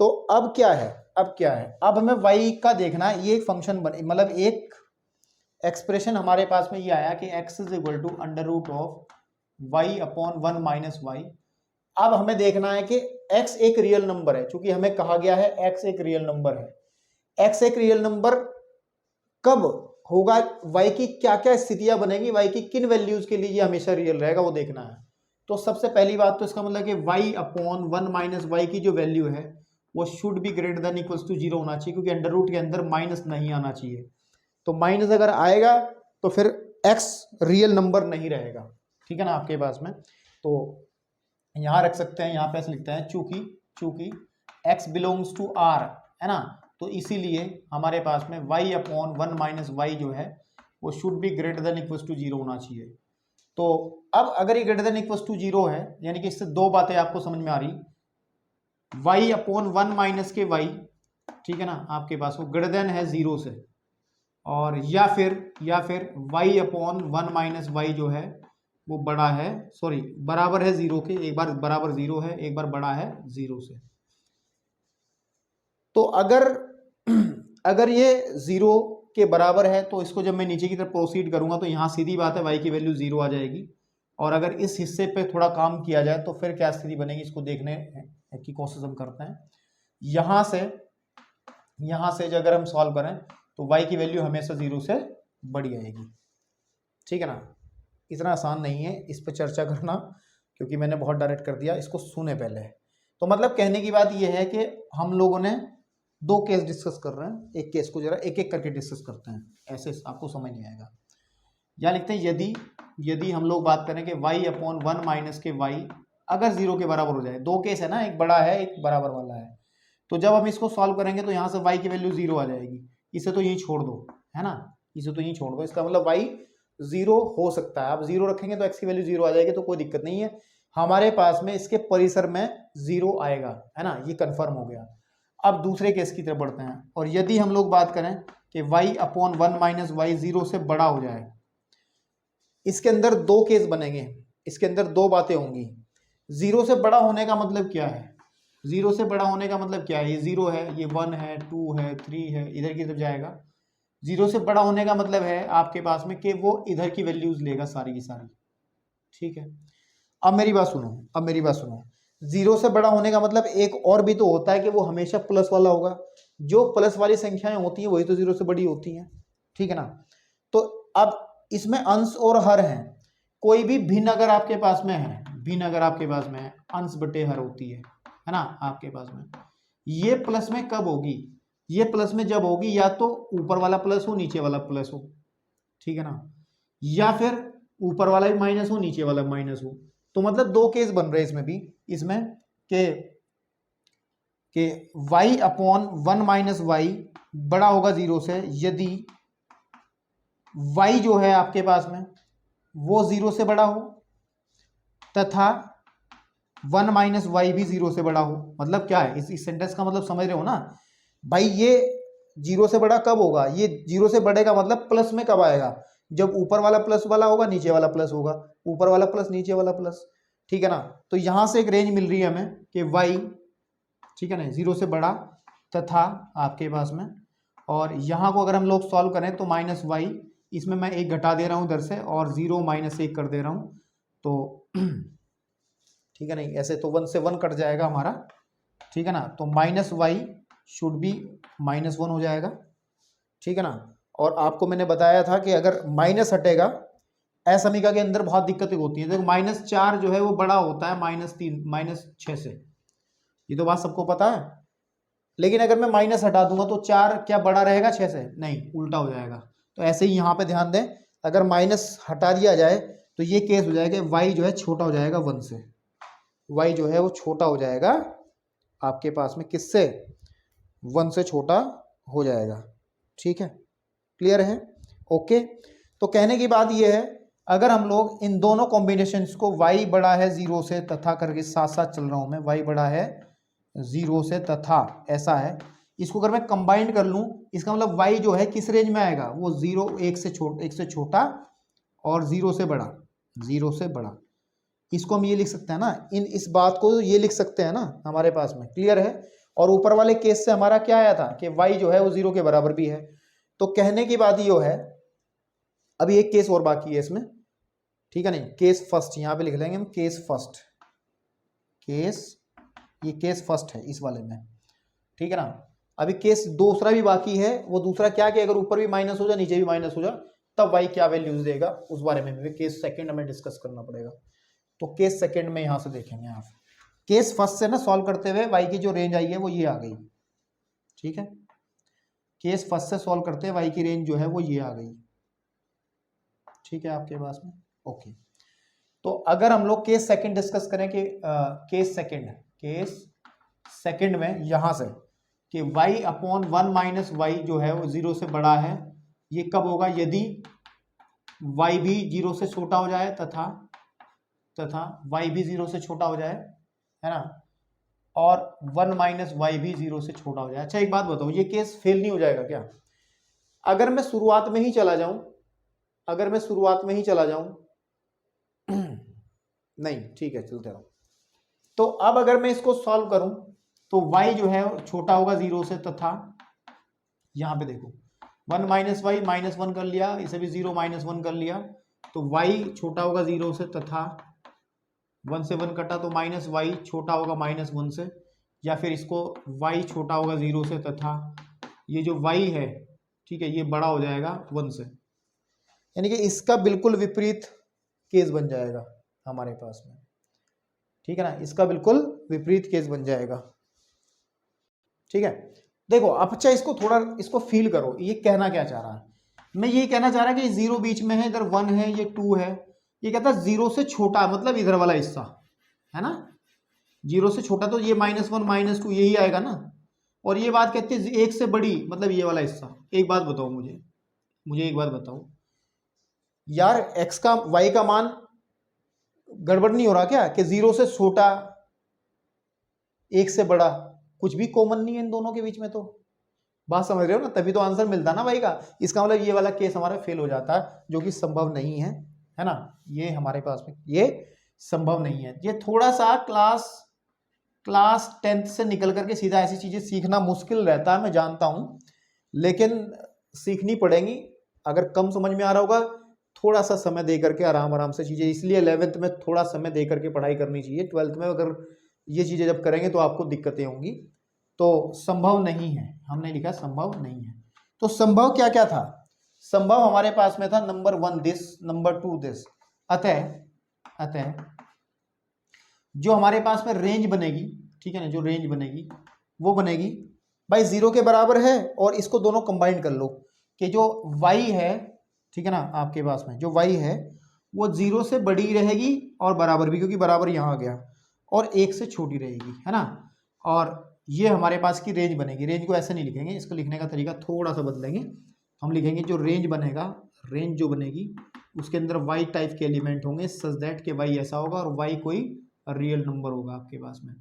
तो अब क्या है, अब हमें y का देखना है। ये एक फंक्शन बने, मतलब एक एक्सप्रेशन हमारे पास में ये आया कि x is equal to under root of y upon 1 minus Y. अब हमें देखना है कि x एक रियल नंबर है, क्योंकि हमें कहा गया है x एक रियल नंबर है। x एक रियल नंबर कब होगा, y की क्या क्या स्थितियां बनेगी, y की किन वैल्यूज के लिए ये हमेशा रियल रहेगा वो देखना है। तो सबसे पहली बात तो इसका मतलब कि y अपॉन 1 माइनस वाई की जो वैल्यू है वो should be greater than equals to 0 होना चाहिए, क्योंकि अंडर रूट के अंदर माइनस नहीं आना चाहिए। तो माइनस अगर आएगा तो फिर x रियल नंबर नहीं रहेगा, ठीक है ना आपके पास में। तो यहां रख सकते हैं, यहां पे ऐसे लिखते हैं चूंकि x बिलोंग्स टू r है ना, तो इसीलिए हमारे पास में y अपॉन 1 माइनस वाई जो है वो should be greater than equals to 0 होना चाहिए। तो अब अगर ये ग्रेटर देन इक्वल्स टू 0 है, यानी कि इससे दो बातें आपको समझ में आ रही, y अपॉन 1 माइनस के y, ठीक है ना, आपके पास वो ग्रेटर देन है 0 से, और या फिर y अपॉन 1 माइनस वाई जो है वो बड़ा है, सॉरी बराबर है 0 के, एक बार बराबर 0 है, एक बार बड़ा है 0 से। तो अगर ये 0 के बराबर है तो इसको जब मैं नीचे की तरफ प्रोसीड करूंगा तो यहां सीधी बात है y की वैल्यू 0 आ जाएगी। और अगर इस हिस्से पे थोड़ा काम किया जाए तो फिर क्या स्थिति बनेगी, इसको देखने की कोशिश हम करते हैं। यहां से जो अगर हम सॉल्व करें तो y की वैल्यू हमेशा 0 से बड़ी आएगी, ठीक है ना। इतना आसान नहीं है इस पर चर्चा करना, क्योंकि मैंने बहुत डायरेक्ट कर दिया, इसको सुने पहले। तो मतलब कहने की बात यह है कि हम लोगों ने दो केस डिस्कस कर रहे हैं, एक केस को जरा एक एक करके डिस्कस करते हैं, ऐसे आपको समझ नहीं आएगा। यहाँ लिखते हैं यदि हम लोग बात करें कि y अपॉन 1 माइनस के y अगर 0 के बराबर हो जाए, दो केस है ना, एक बड़ा है एक बराबर वाला है। तो जब हम इसको सॉल्व करेंगे तो यहाँ से y की वैल्यू 0 आ जाएगी, इसे तो यहीं छोड़ दो, है ना, इसे तो यहीं छोड़ दो। इसका मतलब y 0 हो सकता है, आप 0 रखेंगे तो x की वैल्यू 0 आ जाएगी, तो कोई दिक्कत नहीं है। हमारे पास में इसके परिसर में 0 आएगा, है ना, ये कंफर्म हो गया। अब दूसरे केस की तरफ बढ़ते हैं, और यदि हम लोग बात करें कि y अपॉन 1 माइनस वाई 0 से बड़ा हो जाए, इसके अंदर दो केस बनेंगे, इसके अंदर दो बातें होंगी। 0 से बड़ा होने का मतलब क्या है, 0 से बड़ा होने का मतलब क्या है, ये 0 है, ये 1 है, 2 है, 3 है, इधर की तरफ जाएगा। 0 से बड़ा होने का मतलब है आपके पास में कि वो इधर की वैल्यूज लेगा सारी की सारी, ठीक है। अब मेरी बात सुनो, 0 से बड़ा होने का मतलब एक और भी तो होता है कि वो हमेशा प्लस वाला होगा। जो प्लस वाली संख्याएं होती हैं वही तो 0 से बड़ी होती हैं, ठीक है ना। तो अब इसमें अंश और हर हैं, कोई भी भिन्न अगर आपके पास में है, अंश बटे हर होती है ना आपके पास में। ये प्लस में कब होगी, ये प्लस में जब होगी या तो ऊपर वाला प्लस हो नीचे वाला प्लस हो, ठीक है ना, या फिर ऊपर वाला भी माइनस हो नीचे वाला माइनस हो। तो मतलब दो केस बन रहे हैं इसमें भी, इसमें के y अपॉन 1 माइनस वाई बड़ा होगा 0 से, यदि y जो है आपके पास में वो 0 से बड़ा हो, तथा 1 माइनस वाई भी 0 से बड़ा हो। मतलब क्या है, इस सेंटेंस का मतलब समझ रहे हो ना भाई, ये 0 से बड़ा कब होगा, ये 0 से बढ़ेगा मतलब प्लस में कब आएगा, जब ऊपर वाला प्लस वाला होगा नीचे वाला प्लस होगा, ऊपर वाला प्लस नीचे वाला प्लस, ठीक है ना। तो यहां से एक रेंज मिल रही है हमें कि y, ठीक है ना, 0 से बड़ा तथा आपके पास में, और यहां को अगर हम लोग सॉल्व करें तो माइनस वाई, इसमें मैं एक घटा दे रहा हूं इधर से, और 0 माइनस 1 कर दे रहा हूं, तो ठीक है नहीं, ऐसे तो 1 से 1 कट जाएगा हमारा, ठीक है ना। तो minus why should be minus 1 हो जाएगा, ठीक है ना। और आपको मैंने बताया था कि अगर माइनस हटेगा, असमीका के अंदर बहुत दिक्कतें होती हैं। देखो -4 जो है वो बड़ा होता है -3 -6 से, ये तो बात सबको पता है। लेकिन अगर मैं माइनस हटा दूंगा तो 4 क्या बड़ा रहेगा 6 से, नहीं, उल्टा हो जाएगा। तो ऐसे ही यहाँ पे ध्यान दें, अगर माइनस हटा दिया जाए तो ये केस हो जाएगा, y जो है छोटा हो जाएगा 1 से, y जो है वो छोटा हो जाएगा आपके पास में किससे, 1 से छोटा हो जाएगा, ठीक है, क्लियर है, ओके। तो कहने की बात ये है, अगर हम लोग इन दोनों कॉम्बिनेशंस को y बड़ा है 0 से तथा करके साथ साथ चल रहा हूं मैं, y बड़ा है 0 से तथा ऐसा है, इसको अगर मैं कंबाइन कर लूं, इसका मतलब y जो है किस रेंज में आएगा, वो 0 1 से छोटा और 0 से बड़ा। इसको हम ये लिख सकते हैं ना, इस बात को ये लिख सकते हैं ना हमारे पास में, क्लियर है। और ऊपर वाले केस से हमारा क्या आया था कि y जो है वो 0 के बराबर भी है। तो कहने की बात ये है अभी एक केस और बाकी है इसमें, ठीक है नहीं, केस फर्स्ट यहाँ पे लिख लेंगे हम, केस फर्स्ट, केस, ये केस फर्स्ट है इस वाले में, ठीक है ना। अभी केस दूसरा भी बाकी है, वो दूसरा क्या कि अगर ऊपर भी माइनस हो जाए नीचे भी माइनस हो जाए तब वाई क्या वैल्यूज देगा, उस बारे में भी केस सेकंड हमें डिस्कस करना पड़ेगा। तो केस सेकंड में यहां से देखेंगे आप, केस फर्स्ट से ना सॉल्व करते हुए वाई की जो रेंज आई है वो ये आ गई, ठीक है। केस फर्स्ट से सॉल्व करते हुए वाई की रेंज जो है वो ये आ गई, ठीक है आपके पास में, ओके। तो अगर हम लोग केस सेकंड डिस्कस करें कि केस सेकंड में यहां से कि y अपॉन 1 माइनस वाई जो है वो 0 से बड़ा है, ये कब होगा, यदि y भी 0 से छोटा हो जाए तथा y भी 0 से छोटा हो जाए, है ना, और 1 माइनस वाई भी 0 से छोटा हो जाए। अच्छा एक बात बताओ, ये केस फेल नहीं हो जाएगा क्या? अगर मैं शुरुआत में ही चला जाऊं, नहीं ठीक है चलते रहो। तो अब अगर मैं इसको सॉल्व करूं तो y जो है छोटा होगा 0 से तथा यहां पे देखो 1 माइनस वाई -1 कर लिया, इसे भी 0 -1 कर लिया, तो y छोटा होगा 0 से तथा 1 से 1 कटा तो माइनस वाई छोटा होगा -1 से, या फिर इसको y छोटा होगा 0 से तथा ये जो y है, ठीक है, ये बड़ा हो जाएगा 1 से, यानी कि इसका बिल्कुल विपरीत केस बन जाएगा हमारे पास में, ठीक है ना, इसका बिल्कुल विपरीत केस बन जाएगा, ठीक है। देखो अब अच्छा इसको थोड़ा इसको फील करो, ये कहना क्या चाह रहा है, मैं ये कहना चाह रहा है कि 0 बीच में है, इधर 1 है, ये 2 है, ये कहता है 0 से छोटा मतलब इधर वाला हिस्सा है ना, 0 से छोटा तो ये -1 -2 यही आएगा ना, और ये बात कहते हैं 1 से बड़ी मतलब ये वाला हिस्सा। एक बात बताओ मुझे एक बात बताओ यार, x का y का मान गड़बड़ नहीं हो रहा क्या कि 0 से छोटा 1 से बड़ा, कुछ भी कॉमन नहीं है इन दोनों के बीच में, तो बात समझ रहे हो ना, तभी तो आंसर मिलता ना भाई का। इसका मतलब ये वाला केस हमारा फेल हो जाता है, जो कि संभव नहीं है ना, ये हमारे पास में ये संभव नहीं है। ये थोड़ा सा क्लास 10th से निकल करके सीधा ऐसी चीजें सीखना मुश्किल रहता है, मैं जानता हूं, लेकिन सीखनी पड़ेंगी। अगर कम समझ में आ रहा होगा थोड़ा सा समय दे करके आराम से चीजें, इसलिए 11th में थोड़ा समय दे करके पढ़ाई करनी चाहिए। 12th में अगर ये चीजें जब करेंगे तो आपको दिक्कतें होंगी। तो संभव नहीं है, हमने लिखा संभव नहीं है। तो संभव क्या क्या था, संभव हमारे पास में था नंबर 1 दिस, नंबर 2 दिस। अतः जो हमारे पास में रेंज बनेगी, ठीक है ना, जो रेंज बनेगी वो बनेगी भाई 0 के बराबर है, और इसको दोनों कंबाइन कर लो कि जो y है, ठीक है ना, आपके पास में जो y है वो 0 से बड़ी रहेगी और बराबर भी, क्योंकि बराबर यहाँ आ गया, और 1 से छोटी रहेगी, है ना। और ये हमारे पास की रेंज बनेगी। रेंज को ऐसे नहीं लिखेंगे, इसको लिखने का तरीका थोड़ा सा बदलेंगे। हम लिखेंगे जो रेंज बनेगा, रेंज जो बनेगी उसके अंदर y टाइप के एलिमेंट होंगे, सच दैट के y ऐसा होगा और y कोई रियल नंबर होगा आपके पास में,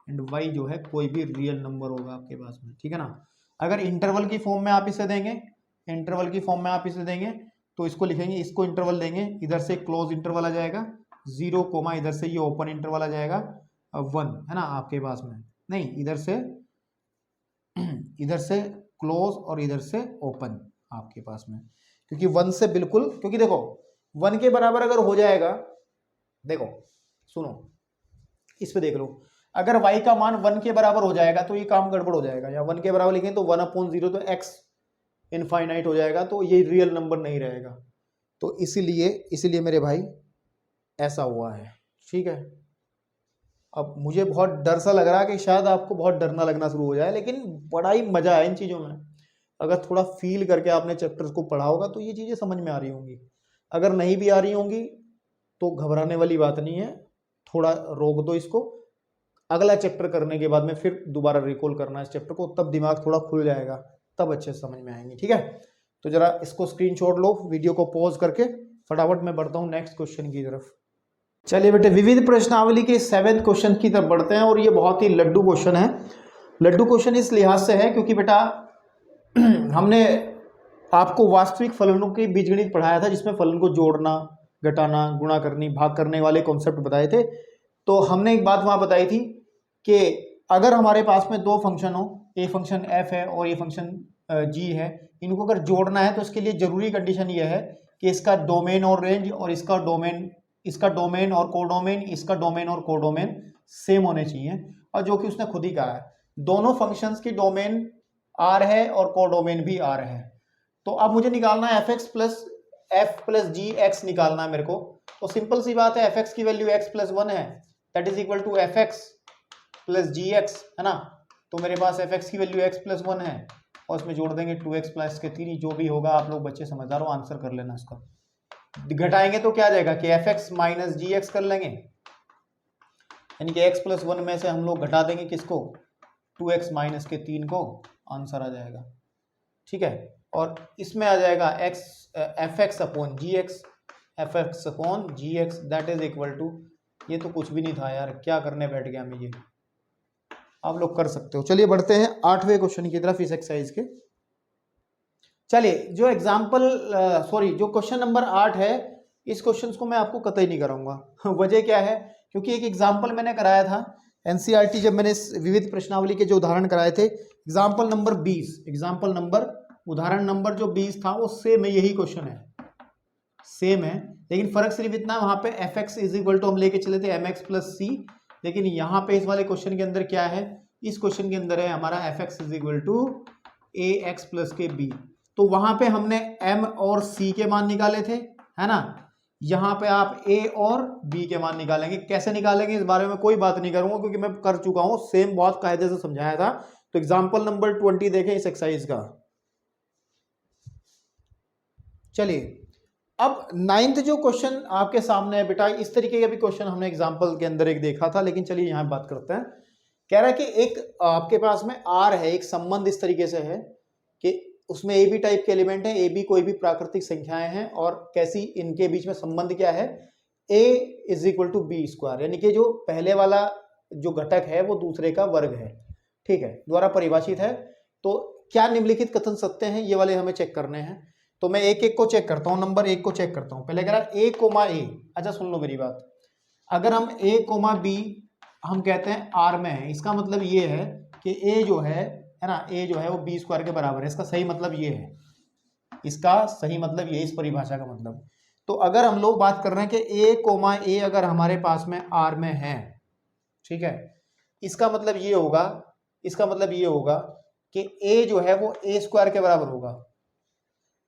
एंड y जो है कोई भी रियल नंबर होगा आपके पास में, ठीक है ना। अगर इंटरवल की फॉर्म में आप इसे देंगे, तो इसको लिखेंगे, इसको इंटरवल देंगे, इधर से क्लोज इंटरवल आ जाएगा 0 कोमा, इधर से ये ओपन इंटरवल आ जाएगा 1, है ना आपके पास में, नहीं इधर से क्लोज और इधर से ओपन आपके पास में, क्योंकि 1 से बिल्कुल, क्योंकि देखो 1 के बराबर अगर हो जाएगा, देखो सुनो इस पे देख लो, अगर y का मान 1 के बराबर हो जाएगा तो ये काम गड़बड़ हो जाएगा। या 1 के बराबर लिखें तो 1/0 तो x इनफाइनाइट हो जाएगा, तो ये रियल नंबर नहीं रहेगा। तो इसीलिए मेरे भाई ऐसा हुआ है, ठीक है। अब मुझे बहुत डर सा लग रहा है कि शायद आपको बहुत डरना लगना शुरू हो जाए, लेकिन बड़ा ही मजा है इन चीज़ों में। अगर थोड़ा फील करके आपने चैप्टर्स को पढ़ा होगा तो ये चीज़ें समझ में आ रही होंगी। अगर नहीं भी आ रही होंगी तो घबराने वाली बात नहीं है, थोड़ा रोक दो इसको, अगला चैप्टर करने के बाद में फिर दोबारा रिकॉल करना इस चैप्टर को, तब दिमाग थोड़ा खुल जाएगा, तब अच्छे से समझ में आएंगे, ठीक है। तो जरा इसको स्क्रीनशॉट लो, वीडियो को पॉज करके फटाफट मैं बढ़ता हूँ नेक्स्ट क्वेश्चन की तरफ। चलिए बेटे, विविध प्रश्नावली के 7th क्वेश्चन की तरफ बढ़ते हैं, और ये बहुत ही लड्डू क्वेश्चन है। लड्डू क्वेश्चन इस लिहाज से है क्योंकि बेटा हमने आपको वास्तविक फलनों की बीजगणित पढ़ाया था, जिसमें फलन को जोड़ना, घटाना, गुणा करनी, भाग करने वाले कॉन्सेप्ट बताए थे। तो हमने एक बात वहां बताई थी कि अगर हमारे पास में दो फंक्शन हो, ए फंक्शन f है और ये फंक्शन g है, इनको अगर जोड़ना है तो इसके लिए जरूरी कंडीशन ये है कि इसका डोमेन और रेंज और इसका डोमेन और कोडोमेन, इसका डोमेन और कोडोमेन सेम होने चाहिए, और जो कि उसने खुद ही कहा है दोनों फंक्शंस की डोमेन आर है और कोडोमेन भी आर है। तो अब मुझे निकालना है एफ प्लस जी एक्स निकालना है मेरे को। तो सिंपल सी बात है, एफ एक्स की वैल्यू एक्स प्लस 1 है, that is equal to F X plus G X, है ना। तो मेरे पास एफ एक्स की वैल्यू एक्स प्लस 1 है और इसमें जोड़ देंगे 2x प्लस के 3, जो भी होगा आप लोग बच्चे समझदार हो आंसर कर लेना इसका। घटाएंगे तो क्या आ जाएगा कि एफ एक्स माइनस जी एक्स कर लेंगे, यानी कि एक्स प्लस 1 में से हम लोग घटा देंगे किसको, 2x माइनस के 3 को, आंसर आ जाएगा। ठीक है, और इसमें आ जाएगा F X upon G X, F X upon G X that is equal to, ये तो कुछ भी नहीं था यार, क्या करने बैठ गया मैं, ये आप लोग कर सकते हो। चलिए बढ़ते हैं 8वें क्वेश्चन की तरफ इस एक्सरसाइज के। चलिए जो जो क्वेश्चन नंबर 8 है, इस क्वेश्चन को मैं आपको कतई नहीं कराऊंगा। वजह क्या है, क्योंकि एक एग्जाम्पल मैंने कराया था एनसीईआरटी, जब मैंने विविध प्रश्नावली के जो उदाहरण कराए थे, एग्जाम्पल नंबर 20, उदाहरण नंबर जो 20 था वो सेम है, यही क्वेश्चन है, सेम है, लेकिन फर्क सिर्फ इतना, वहां पे F X is equal to हम लेके चले थे एम एक्स प्लस सी, लेकिन यहाँ पे इस वाले क्वेश्चन के अंदर क्या है, इस क्वेश्चन के अंदर है हमारा F X is equal to A X plus के बी। तो वहां पे हमने m और c के मान निकाले थे, है ना। यहाँ पे आप a और b के मान निकालेंगे, कैसे निकालेंगे इस बारे में कोई बात नहीं करूंगा क्योंकि मैं कर चुका हूं, सेम बहुत कायदे से समझाया था। तो एग्जांपल नंबर 20 देखें इस एक्सरसाइज का। चलिए अब 9th जो क्वेश्चन आपके सामने है बेटा, इस तरीके का भी क्वेश्चन हमने एग्जाम्पल के अंदर एक देखा था, लेकिन चलिए यहाँ बात करते हैं। कह रहा है कि एक आपके पास में r है, एक संबंध इस तरीके से है कि उसमें ए बी टाइप के एलिमेंट है, ए बी कोई भी प्राकृतिक संख्याएं हैं, और कैसी इनके बीच में संबंध क्या है, a is equal to B square, यानी कि जो पहले वाला जो घटक है वो दूसरे का वर्ग है, ठीक है, द्वारा परिभाषित है। तो क्या निम्नलिखित कथन सत्य हैं, ये वाले हमें चेक करने हैं। तो मैं एक एक को चेक करता हूँ, नंबर 1 को चेक करता हूँ। पहले कह रहा है a कोमा ए, अच्छा सुन लो मेरी बात, अगर हम a कोमा बी हम कहते हैं r में है, इसका मतलब ये है कि a जो है ना, a जो है वो बी स्क्वायर के बराबर है, इसका सही मतलब ये है, इसका सही मतलब ये, इस परिभाषा का मतलब। तो अगर हम लोग बात कर रहे हैं कि a कोमा ए अगर हमारे पास में r में है, ठीक है, इसका मतलब ये होगा, कि a जो है वो a स्क्वायर के बराबर होगा।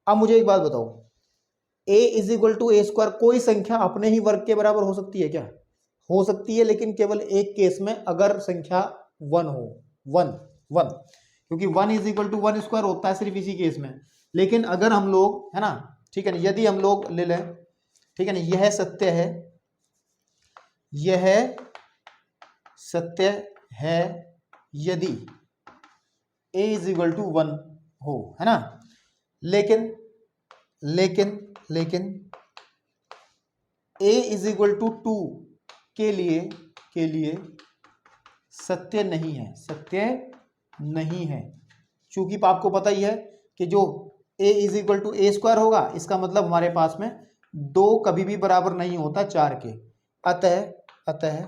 अब मुझे एक बात बताओ, a is equal to A square, कोई संख्या अपने ही वर्ग के बराबर हो सकती है क्या, हो सकती है, लेकिन केवल एक केस में, अगर संख्या 1 हो, 1 क्योंकि 1 इज इक्वल टू 1 स्क्वायर होता है सिर्फ इसी केस में। लेकिन अगर हम लोग, है ना, ठीक है ना, यदि हम लोग ले लें, ठीक है ना, यह सत्य है, यह सत्य है यदि a इज इक्वल टू 1 हो, है ना, लेकिन a इज इक्वल टू 2 के लिए सत्य नहीं है, चूंकि आपको पता ही है कि जो a is equal to A square होगा, इसका मतलब हमारे पास में 2 कभी भी बराबर नहीं होता 4 के। अतः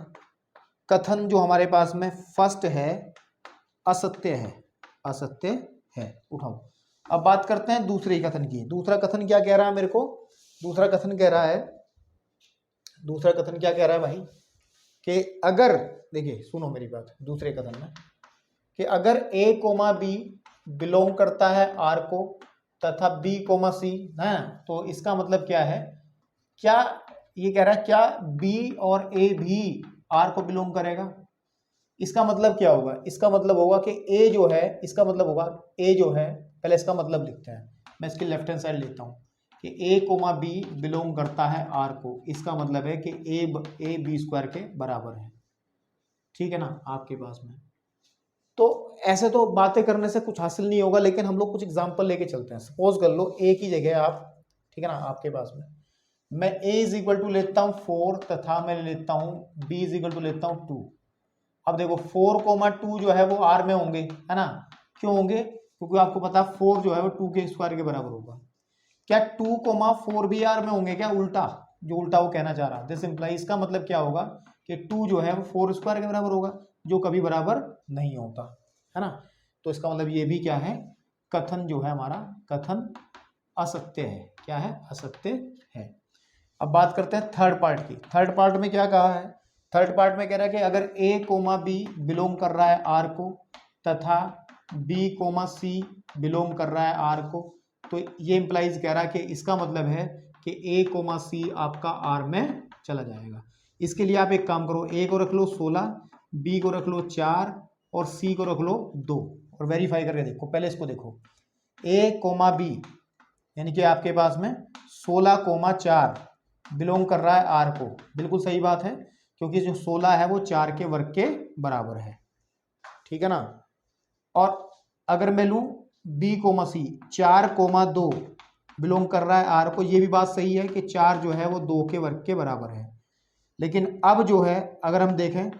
कथन जो हमारे पास में फर्स्ट है असत्य है। उठाओ, अब बात करते हैं दूसरे कथन की। दूसरा कथन क्या कह रहा है मेरे को, दूसरा कथन क्या कह रहा है भाई, कि अगर, देखिए सुनो मेरी बात, दूसरे कथन में कि अगर a कोमा बी बिलोंग करता है r को तथा b कोमा सी, है, तो इसका मतलब क्या है, क्या ये कह रहा है क्या b और a भी r को बिलोंग करेगा। इसका मतलब क्या होगा, इसका मतलब होगा कि a जो है, पहले इसका मतलब लिखते हैं, मैं इसकी लेफ्ट हैंड साइड लेता हूँ कि a कोमा बी बिलोंग करता है r को, इसका मतलब है कि a बी स्क्वायर के बराबर है, ठीक है ना, आपके पास में। तो ऐसे तो बातें करने से कुछ हासिल नहीं होगा, लेकिन हम लोग कुछ एग्जांपल लेके चलते हैं। सपोज कर लो a की जगह आप, ठीक है ना, आपके पास में मैं a इज इक्वल टू लेता हूँ 4 तथा मैं लेता हूँ b इज इक्वल टू लेता हूँ 2। अब देखो 4 कोमा 2 जो है वो r में होंगे, है ना, क्यों होंगे, क्योंकि आपको पता 4 जो है वो 2 के स्क्वायर के बराबर होगा। क्या 2 कोमा 4 भी r में होंगे क्या, उल्टा वो कहना चाह रहा है, दिस इंप्लाई, इसका मतलब क्या होगा कि 2 जो है वो 4 स्क्वायर के बराबर होगा, जो कभी बराबर नहीं होता, है ना। तो इसका मतलब ये भी क्या है, कथन जो है हमारा, कथन असत्य है। क्या है? असत्य है। अब बात करते हैं थर्ड पार्ट की। थर्ड पार्ट में क्या कहा है? थर्ड पार्ट में कह रहा है कि अगर ए कोमा बी बिलोंग कर रहा है आर को तथा बी कोमा सी बिलोंग कर रहा है आर को, तो ये इंप्लाइज कह रहा है कि इसका मतलब है कि ए कोमा सी आपका आर में चला जाएगा। इसके लिए आप एक काम करो, ए को रख लो 16, बी को रख लो 4 और सी को रख लो 2 और वेरीफाई करके देखो। पहले इसको देखो, ए कोमा बी यानी कि आपके पास में 16,4 बिलोंग कर रहा है आर को। बिल्कुल सही बात है, क्योंकि जो 16 है वो 4 के वर्ग के बराबर है। ठीक है ना। और अगर मैं लूं बी कोमा सी 4,2 बिलोंग कर रहा है आर को, ये भी बात सही है कि 4 जो है वो 2 के वर्ग के बराबर है। लेकिन अब जो है अगर हम देखें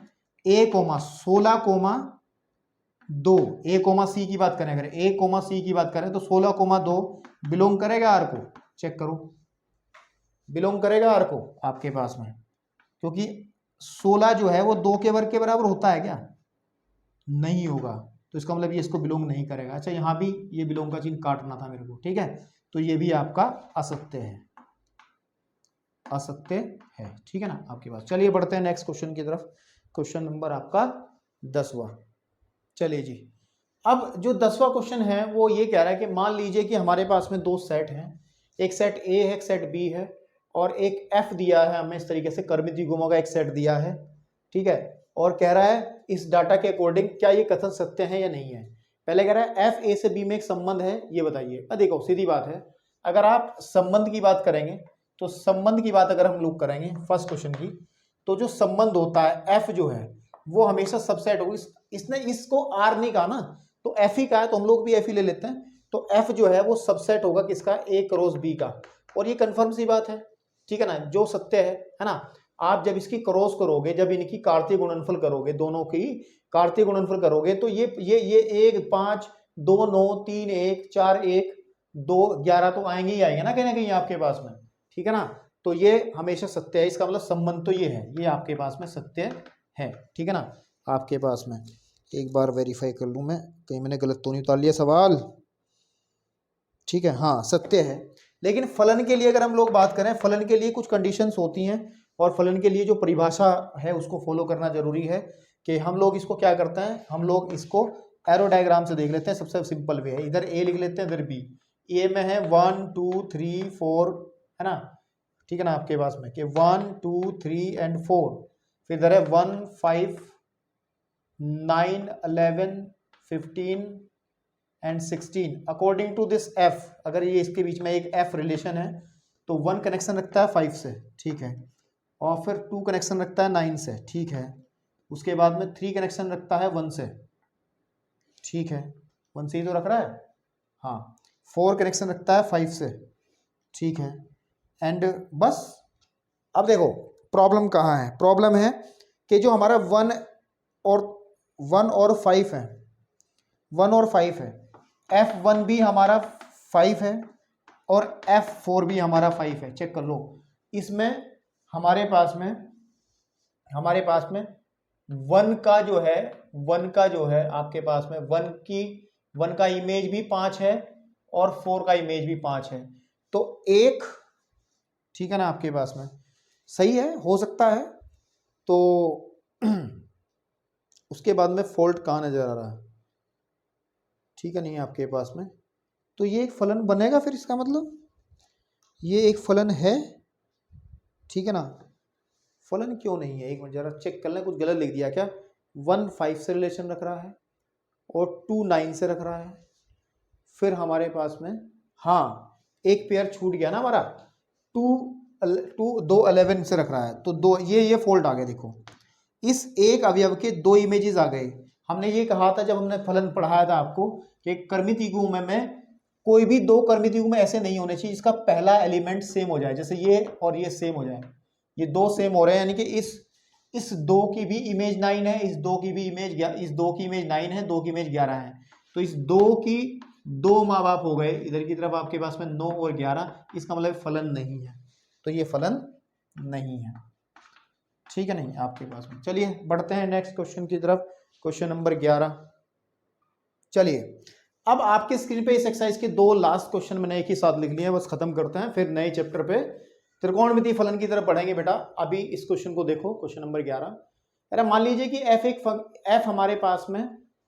ए कोमा 16,2, ए कोमा सी की बात करें, अगर ए कोमा सी की बात करें तो 16,2 बिलोंग करेगा आर को। चेक करो, बिलोंग करेगा आर को आपके पास में, क्योंकि 16 जो है वो 2 के वर्ग के बराबर होता है क्या? नहीं होगा, तो इसका मतलब ये इसको बिलोंग नहीं करेगा। अच्छा, यहां भी ये बिलोंग का चिन्ह काटना था मेरे को। ठीक है, तो ये भी आपका असत्य है, असत्य है। ठीक है ना आपके पास। चलिए बढ़ते हैं नेक्स्ट क्वेश्चन की तरफ। क्वेश्चन नंबर आपका 10वां। चलिए जी, अब जो 10वां क्वेश्चन है वो ये कह रहा है कि मान लीजिए कि हमारे पास में दो सेट हैं, एक सेट ए है, एक सेट बी है, और एक एफ दिया है हमें इस तरीके से, कर्मित द्विघुमों का एक सेट दिया है। ठीक है, और कह रहा है इस डाटा के अकॉर्डिंग क्या ये कथन सत्य है या नहीं है। पहले कह रहा है एफ ए से बी में एक संबंध है, ये बताइए। अब देखो सीधी बात है, अगर आप संबंध की बात करेंगे तो संबंध की बात अगर हम लोग करेंगे फर्स्ट क्वेश्चन की, तो जो संबंध होता है एफ जो है वो हमेशा सबसेट होगी। इसने इसको आर नहीं कहा ना, तो एफ ही कहा है, तो हम लोग भी एफ ही ले लेते हैं। तो एफ जो है वो सबसेट होगा किसका? ए क्रॉस बी का। और ये कंफर्म सी बात है। ठीक है ना, जो सत्य है ना। आप जब इसकी क्रॉस करोगे, जब इनकी कार्तीय गुणनफल करोगे, दोनों की कार्तीय गुणनफल करोगे, तो ये 1 5 2 9 3 1 4 1 2 11 तो आएंगे ही आएंगे ना कहीं आपके पास में। ठीक है ना, तो ये हमेशा सत्य है। इसका मतलब संबंध तो ये है, ये आपके पास में सत्य है। ठीक है ना आपके पास में। एक बार वेरीफाई कर लूं मैं, कहीं मैंने गलत तो नहीं उतार लिया सवाल। ठीक है, हाँ सत्य है। लेकिन फलन के लिए अगर हम लोग बात करें, फलन के लिए कुछ कंडीशंस होती हैं, और फलन के लिए जो परिभाषा है उसको फॉलो करना जरूरी है। कि हम लोग इसको क्या करते हैं, हम लोग इसको एरो डायग्राम से देख लेते हैं। सबसे सिंपल वे है, इधर ए लिख लेते हैं, इधर बी। ए में है 1 2 3 4, है ना। ठीक है ना आपके पास में कि 1 2 3 एंड 4। फिर इधर है 1 5 9 11 15 and 16 according to this F. अगर ये इसके बीच में एक एफ रिलेशन है तो 1 कनेक्शन रखता है 5 से, ठीक है, और फिर 2 कनेक्शन रखता है 9 से, ठीक है, उसके बाद में 3 कनेक्शन रखता है 1 से, ठीक है, 1 से ही तो रख रहा है, हाँ, 4 कनेक्शन रखता है 5 से, ठीक है, एंड बस। अब देखो प्रॉब्लम कहाँ है, प्रॉब्लम है कि जो हमारा 1 और 5 है, 1 और 5 है, F1 भी हमारा 5 है और F4 भी हमारा 5 है। चेक कर लो, इसमें हमारे पास में 1 का जो है आपके पास में 1 का इमेज भी 5 है और 4 का इमेज भी 5 है। तो एक, ठीक है ना आपके पास में, सही है, हो सकता है। तो उसके बाद में फॉल्ट कहाँ नजर आ रहा है, ठीक है, नहीं आपके पास में, तो ये एक फलन बनेगा। फिर इसका मतलब ये एक फलन है, ठीक है ना। फलन क्यों नहीं है, एक मिनट जरा चेक कर लें, कुछ गलत लिख दिया क्या। 1 5 से रिलेशन रख रहा है और 2 9 से रख रहा है। फिर हमारे पास में, हाँ, एक पेयर छूट गया ना हमारा, 2 11 से रख रहा है, तो दो ये फॉल्ट आ गया। देखो इस एक अवयव के 2 इमेजेस आ गए। हमने ये कहा था जब हमने फलन पढ़ाया था आपको कि कर्मित युग्म में कोई भी 2 कर्मित युग्म ऐसे नहीं होने चाहिए जिसका पहला एलिमेंट सेम हो जाए। जैसे ये और ये सेम हो जाए, ये 2 सेम हो रहे हैं, यानी कि इस 2 की भी इमेज 9 है, इस 2 की भी इमेज, इस 2 की इमेज 9 है, 2 की इमेज 11 है। तो इस 2 की 2 माँ बाप हो गए, इधर की तरफ आपके पास में 9 और 11, इसका मतलब फलन नहीं है। तो ये फलन नहीं है, ठीक है, नहीं आपके पास में। चलिए बढ़ते हैं नेक्स्ट क्वेश्चन की तरफ, क्वेश्चन नंबर 11। चलिए अब आपकी स्क्रीन पे इस एक्सरसाइज के 2 लास्ट क्वेश्चन मैंने एक ही साथ लिख लिए हैं, बस खत्म करते हैं, फिर नए चैप्टर पे त्रिकोणमितीय फलन की तरफ बढ़ेंगे बेटा। अभी इस क्वेश्चन को देखो, क्वेश्चन नंबर 11। अरे मान लीजिए कि एफ हमारे पास में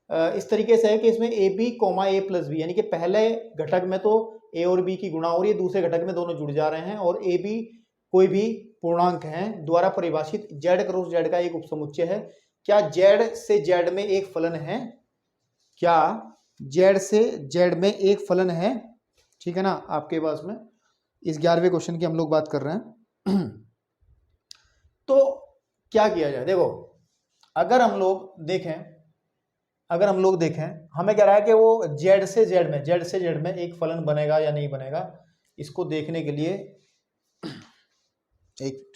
इस तरीके से है कि इसमें A B comma A plus B, यानी कि पहले घटक में तो ए और बी की गुणा हो रही है, दूसरे घटक में दोनों जुड़ जा रहे हैं, और ए बी कोई भी पूर्णांक है द्वारा परिभाषित जेड क्रॉस जेड का एक उपसमुच्चय है। क्या जेड से जेड में एक फलन है? क्या जेड से जेड में एक फलन है? ठीक है ना, आपके पास में इस 11वें क्वेश्चन की हम लोग बात कर रहे हैं। तो क्या किया जाए? देखो, अगर हम लोग देखें हमें कह रहा है कि वो जेड से जेड में एक फलन बनेगा या नहीं बनेगा, इसको देखने के लिए एक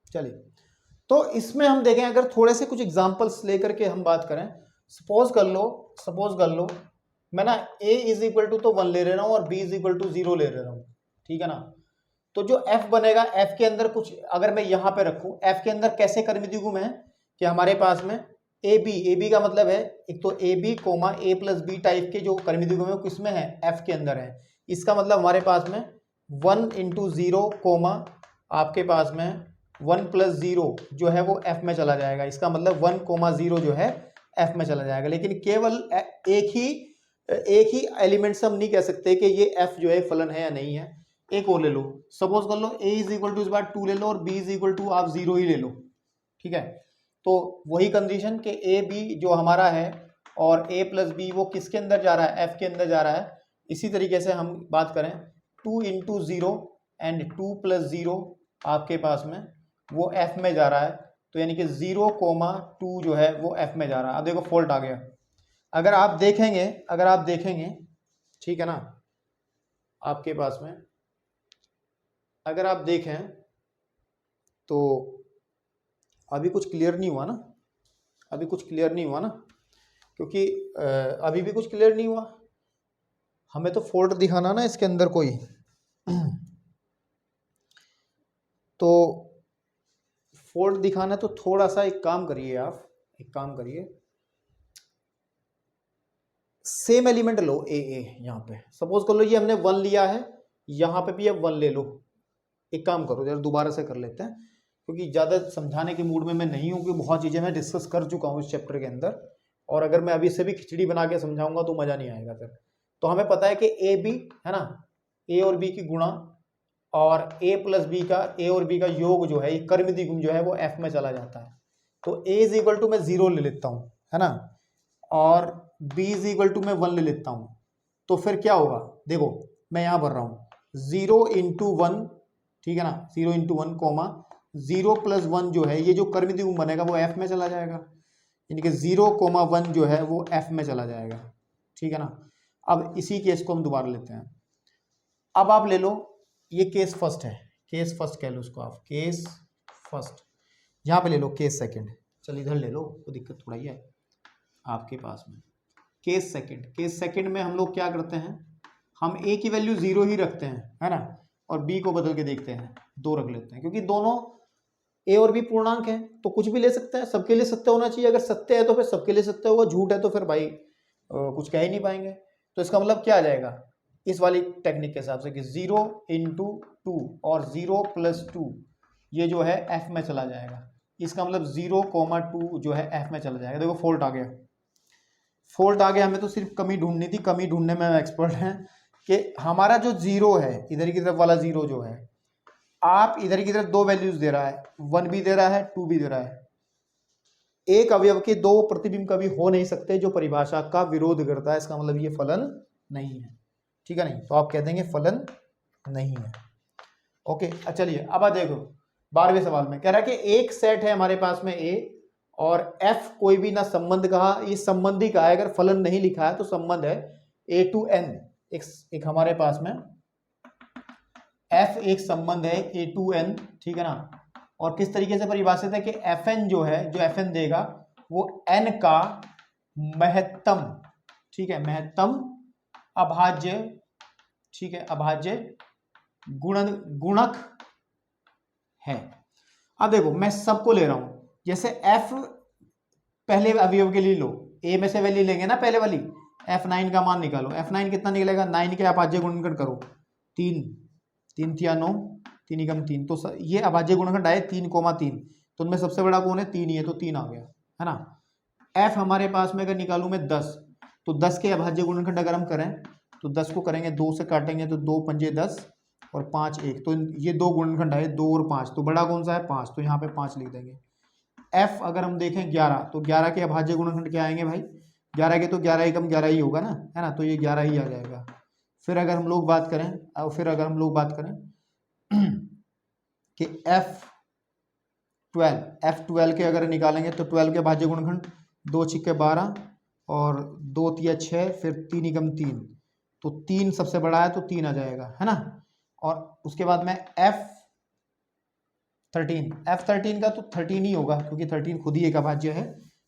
चलिए, तो इसमें हम देखें, अगर थोड़े से कुछ एग्जांपल्स लेकर के हम बात करें, सपोज कर लो मैं ना a इज इक्वल टू तो 1 ले रहा हूं और b इज इक्वल टू 0 ले रहा हूं, ठीक है ना। तो जो f बनेगा, f के अंदर कुछ अगर मैं यहां पे रखूं, f के अंदर कैसे कर्मद्विगुण गुण है कि हमारे पास में ए बी का मतलब है एक तो A B comma A plus B type के जो कर्मद्विगुण गुण है वो किसमें है? f के अंदर है। इसका मतलब हमारे पास में 1 इंटू 0 कोमा आपके पास में 1 प्लस 0 जो है वो f में चला जाएगा। इसका मतलब 1 कोमा 0 जो है f में चला जाएगा। लेकिन केवल एक ही एलिमेंट से हम नहीं कह सकते कि ये f जो है फलन है या नहीं है। एक और ले लो, सपोज कर लो a इज इक्वल टू इस बार 2 ले लो और b इज इक्वल टू आप 0 ही ले लो, ठीक है। तो वही कंडीशन कि a b जो हमारा है और a प्लस बी वो किसके अंदर जा रहा है? f के अंदर जा रहा है। इसी तरीके से हम बात करें 2 इंटू 0 एंड 2 प्लस 0 आपके पास में वो f में जा रहा है, तो यानी कि 0 कोमा 2 जो है वो f में जा रहा है। अब देखो फॉल्ट आ गया। अगर आप देखेंगे ठीक है ना, आपके पास में अगर आप देखें तो अभी कुछ क्लियर नहीं हुआ ना, क्योंकि अभी भी कुछ क्लियर नहीं हुआ। हमें तो फॉल्ट दिखाना ना इसके अंदर कोई। तो फॉल्ट दिखाना तो थोड़ा सा एक काम करिए, सेम एलिमेंट लो ए यहाँ पे, सपोज कर लो ये हमने 1 लिया है, यहाँ पे भी अब 1 ले लो। एक काम करो जरा दोबारा से कर लेते हैं, क्योंकि ज़्यादा समझाने के मूड में मैं नहीं हूँ, क्योंकि बहुत चीज़ें मैं डिस्कस कर चुका हूँ इस चैप्टर के अंदर, और अगर मैं अभी से भी खिचड़ी बना के समझाऊंगा तो मज़ा नहीं आएगा फिर। तो हमें पता है कि ए बी है ना, ए और बी की गुणा और ए प्लस बी का ए और बी का योग जो है, कर्मद्विगुण गुण जो है वो एफ में चला जाता है। तो ए इज इक्वल टू मैं 0 ले लेता हूँ, है ना, और b इज इक्वल टू मैं 1 ले लेता हूं। तो फिर क्या होगा? देखो मैं यहां भर रहा हूं 0 इंटू 1, ठीक है ना, 0 इंटू 1 कोमा 0 प्लस 1 जो है ये जो कर्मद्विगुण बनेगा वो f में चला जाएगा, यानी कि 0 कोमा 1 जो है वो f में चला जाएगा, ठीक है ना। अब इसी केस को हम दोबारा लेते हैं। अब आप ले लो, ये केस फर्स्ट है, केस फर्स्ट कह लो उसको आप, केस फर्स्ट। यहाँ पे ले लो केस सेकंड, चल इधर ले लो, तो दिक्कत थोड़ा ही है आपके पास में। केस सेकंड में हम लोग क्या करते हैं, हम a की वैल्यू 0 ही रखते हैं, है ना, और b को बदल के देखते हैं 2 रख लेते हैं, क्योंकि दोनों a और b पूर्णांक हैं तो कुछ भी ले सकते हैं, सबके लिए सत्य होना चाहिए। अगर सत्य है तो फिर सबके लिए सत्य होगा, झूठ है तो फिर भाई कुछ कह ही नहीं पाएंगे। तो इसका मतलब क्या आ जाएगा इस वाली टेक्निक के हिसाब से कि 0 इंटू 2 और 0 प्लस 2 ये जो है f में चला जाएगा। इसका मतलब 0 कोमा 2 जो है f में चला जाएगा। देखो फॉल्ट आ गया, हमें तो सिर्फ कमी ढूंढनी थी, कमी ढूंढने में एक्सपर्ट हैं कि हमारा जो 0 है, इधर की तरफ वाला 0 जो है, आप इधर की तरफ 2 वैल्यूज दे रहा है, 1 भी दे रहा है 2 भी दे रहा है। एक अवयव के 2 प्रतिबिंब कभी हो नहीं सकते जो परिभाषा का विरोध करता है, इसका मतलब ये फलन नहीं है, ठीक है। नहीं तो आप कह देंगे फलन नहीं है, ओके। चलिए अब देखो 12वें सवाल में कह रहा है कि एक सेट है हमारे पास में A और f कोई भी ना संबंध कहा, ये संबंध ही कहा है, अगर फलन नहीं लिखा है तो संबंध है a to n। एक हमारे पास में f एक संबंध है a to n, ठीक है ना। और किस तरीके से परिभाषित है कि fn जो है, जो fn देगा वो n का महत्तम, ठीक है, महत्तम अभाज्य, ठीक है, अभाज्य गुणक है। अब देखो मैं सबको ले रहा हूं, जैसे f पहले अवयव के लिए लो, a में से वैल्यू लेंगे ना पहले वाली, F9 का मान निकालो। F9 कितना निकलेगा, 9 के अभाज्य गुणनखंड करो, 3 3 तिया 9, 3 एकम 3, तो ये अभाज्य गुणनखंड आए 3,3, तो उनमें सबसे बड़ा कौन है, 3 ही है, तो 3 आ गया, है ना। F हमारे पास में अगर निकालूं मैं 10, तो 10 के अभाज्य गुणनखंड अगर हम करें तो 10 को करेंगे 2 से काटेंगे तो 2 पंजे 10 और 5 1, तो ये दो गुणनखंड आए 2 और 5, तो बड़ा कौन सा है 5, तो यहाँ पे 5 लिख देंगे। F अगर हम देखें 11, तो 11 के अभाज्य गुणनखंड क्या आएंगे भाई, 11 के तो 11 एकम 11 ही होगा ना, है ना, तो ये 11 ही आ जाएगा। फिर अगर हम लोग बात करें कि F12 के अगर निकालेंगे तो 12 के अभाज्य गुणनखंड 2 छिक्के 12 और 2 तिया 6, फिर 3 एकम 3, तो 3 सबसे बड़ा है तो 3 आ जाएगा, है ना। और उसके बाद में F13 का तो 13 ही होगा, क्योंकि 13 खुद ही एक अभाज्य है,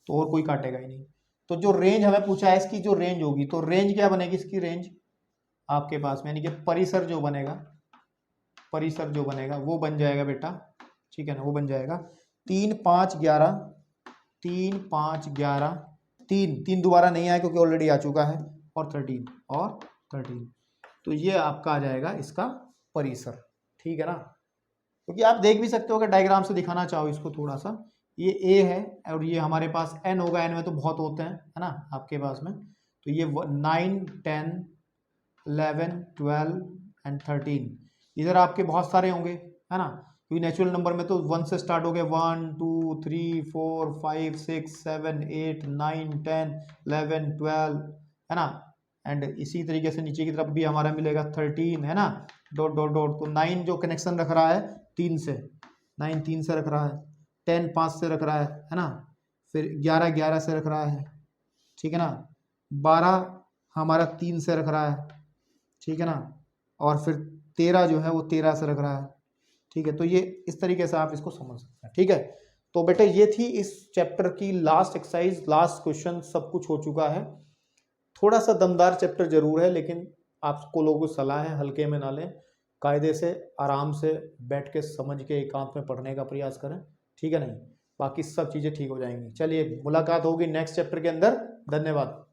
तो और कोई काटेगा ही नहीं। तो जो रेंज हमें पूछा है इसकी, जो रेंज होगी, तो रेंज क्या बनेगी इसकी, रेंज आपके पास में यानी कि परिसर जो बनेगा वो बन जाएगा बेटा, ठीक है ना, वो बन जाएगा 3 5 11, 3 5 11, 3 दोबारा नहीं आया क्योंकि ऑलरेडी आ चुका है, और 13, तो ये आपका आ जाएगा इसका परिसर, ठीक है ना। क्योंकि आप देख भी सकते हो, अगर डायग्राम से दिखाना चाहो इसको थोड़ा सा, ये A है और ये हमारे पास N होगा, N में तो बहुत होते हैं, है ना आपके पास में, तो ये 9 10 11 12 एंड 13, इधर आपके बहुत सारे होंगे, है ना, क्योंकि नेचुरल नंबर में तो 1 से स्टार्ट हो गए, 1 2 3 4 5 6 7 8 9 10 11 12, है ना, एंड इसी तरीके से नीचे की तरफ भी हमारा मिलेगा 13, है ना, डॉट डॉट डॉट, तो 9 जो कनेक्शन रख रहा है 3 से, 9 3 से रख रहा है, 10 5 से रख रहा है ना, फिर 11 11 से रख रहा है, ठीक है ना, 12 हमारा 3 से रख रहा है, ठीक है ना, और फिर 13 जो है वो 13 से रख रहा है, ठीक है। तो ये इस तरीके से आप इसको समझ सकते हैं, ठीक है। तो बेटे ये थी इस चैप्टर की लास्ट एक्सरसाइज, लास्ट क्वेश्चन, सब कुछ हो चुका है। थोड़ा सा दमदार चैप्टर जरूर है, लेकिन आपको लोगों को सलाह है हल्के में ना लें, कायदे से आराम से बैठ के समझ के एकांत में पढ़ने का प्रयास करें, ठीक है नहीं, बाकी सब चीज़ें ठीक हो जाएंगी। चलिए मुलाकात होगी नेक्स्ट चैप्टर के अंदर, धन्यवाद।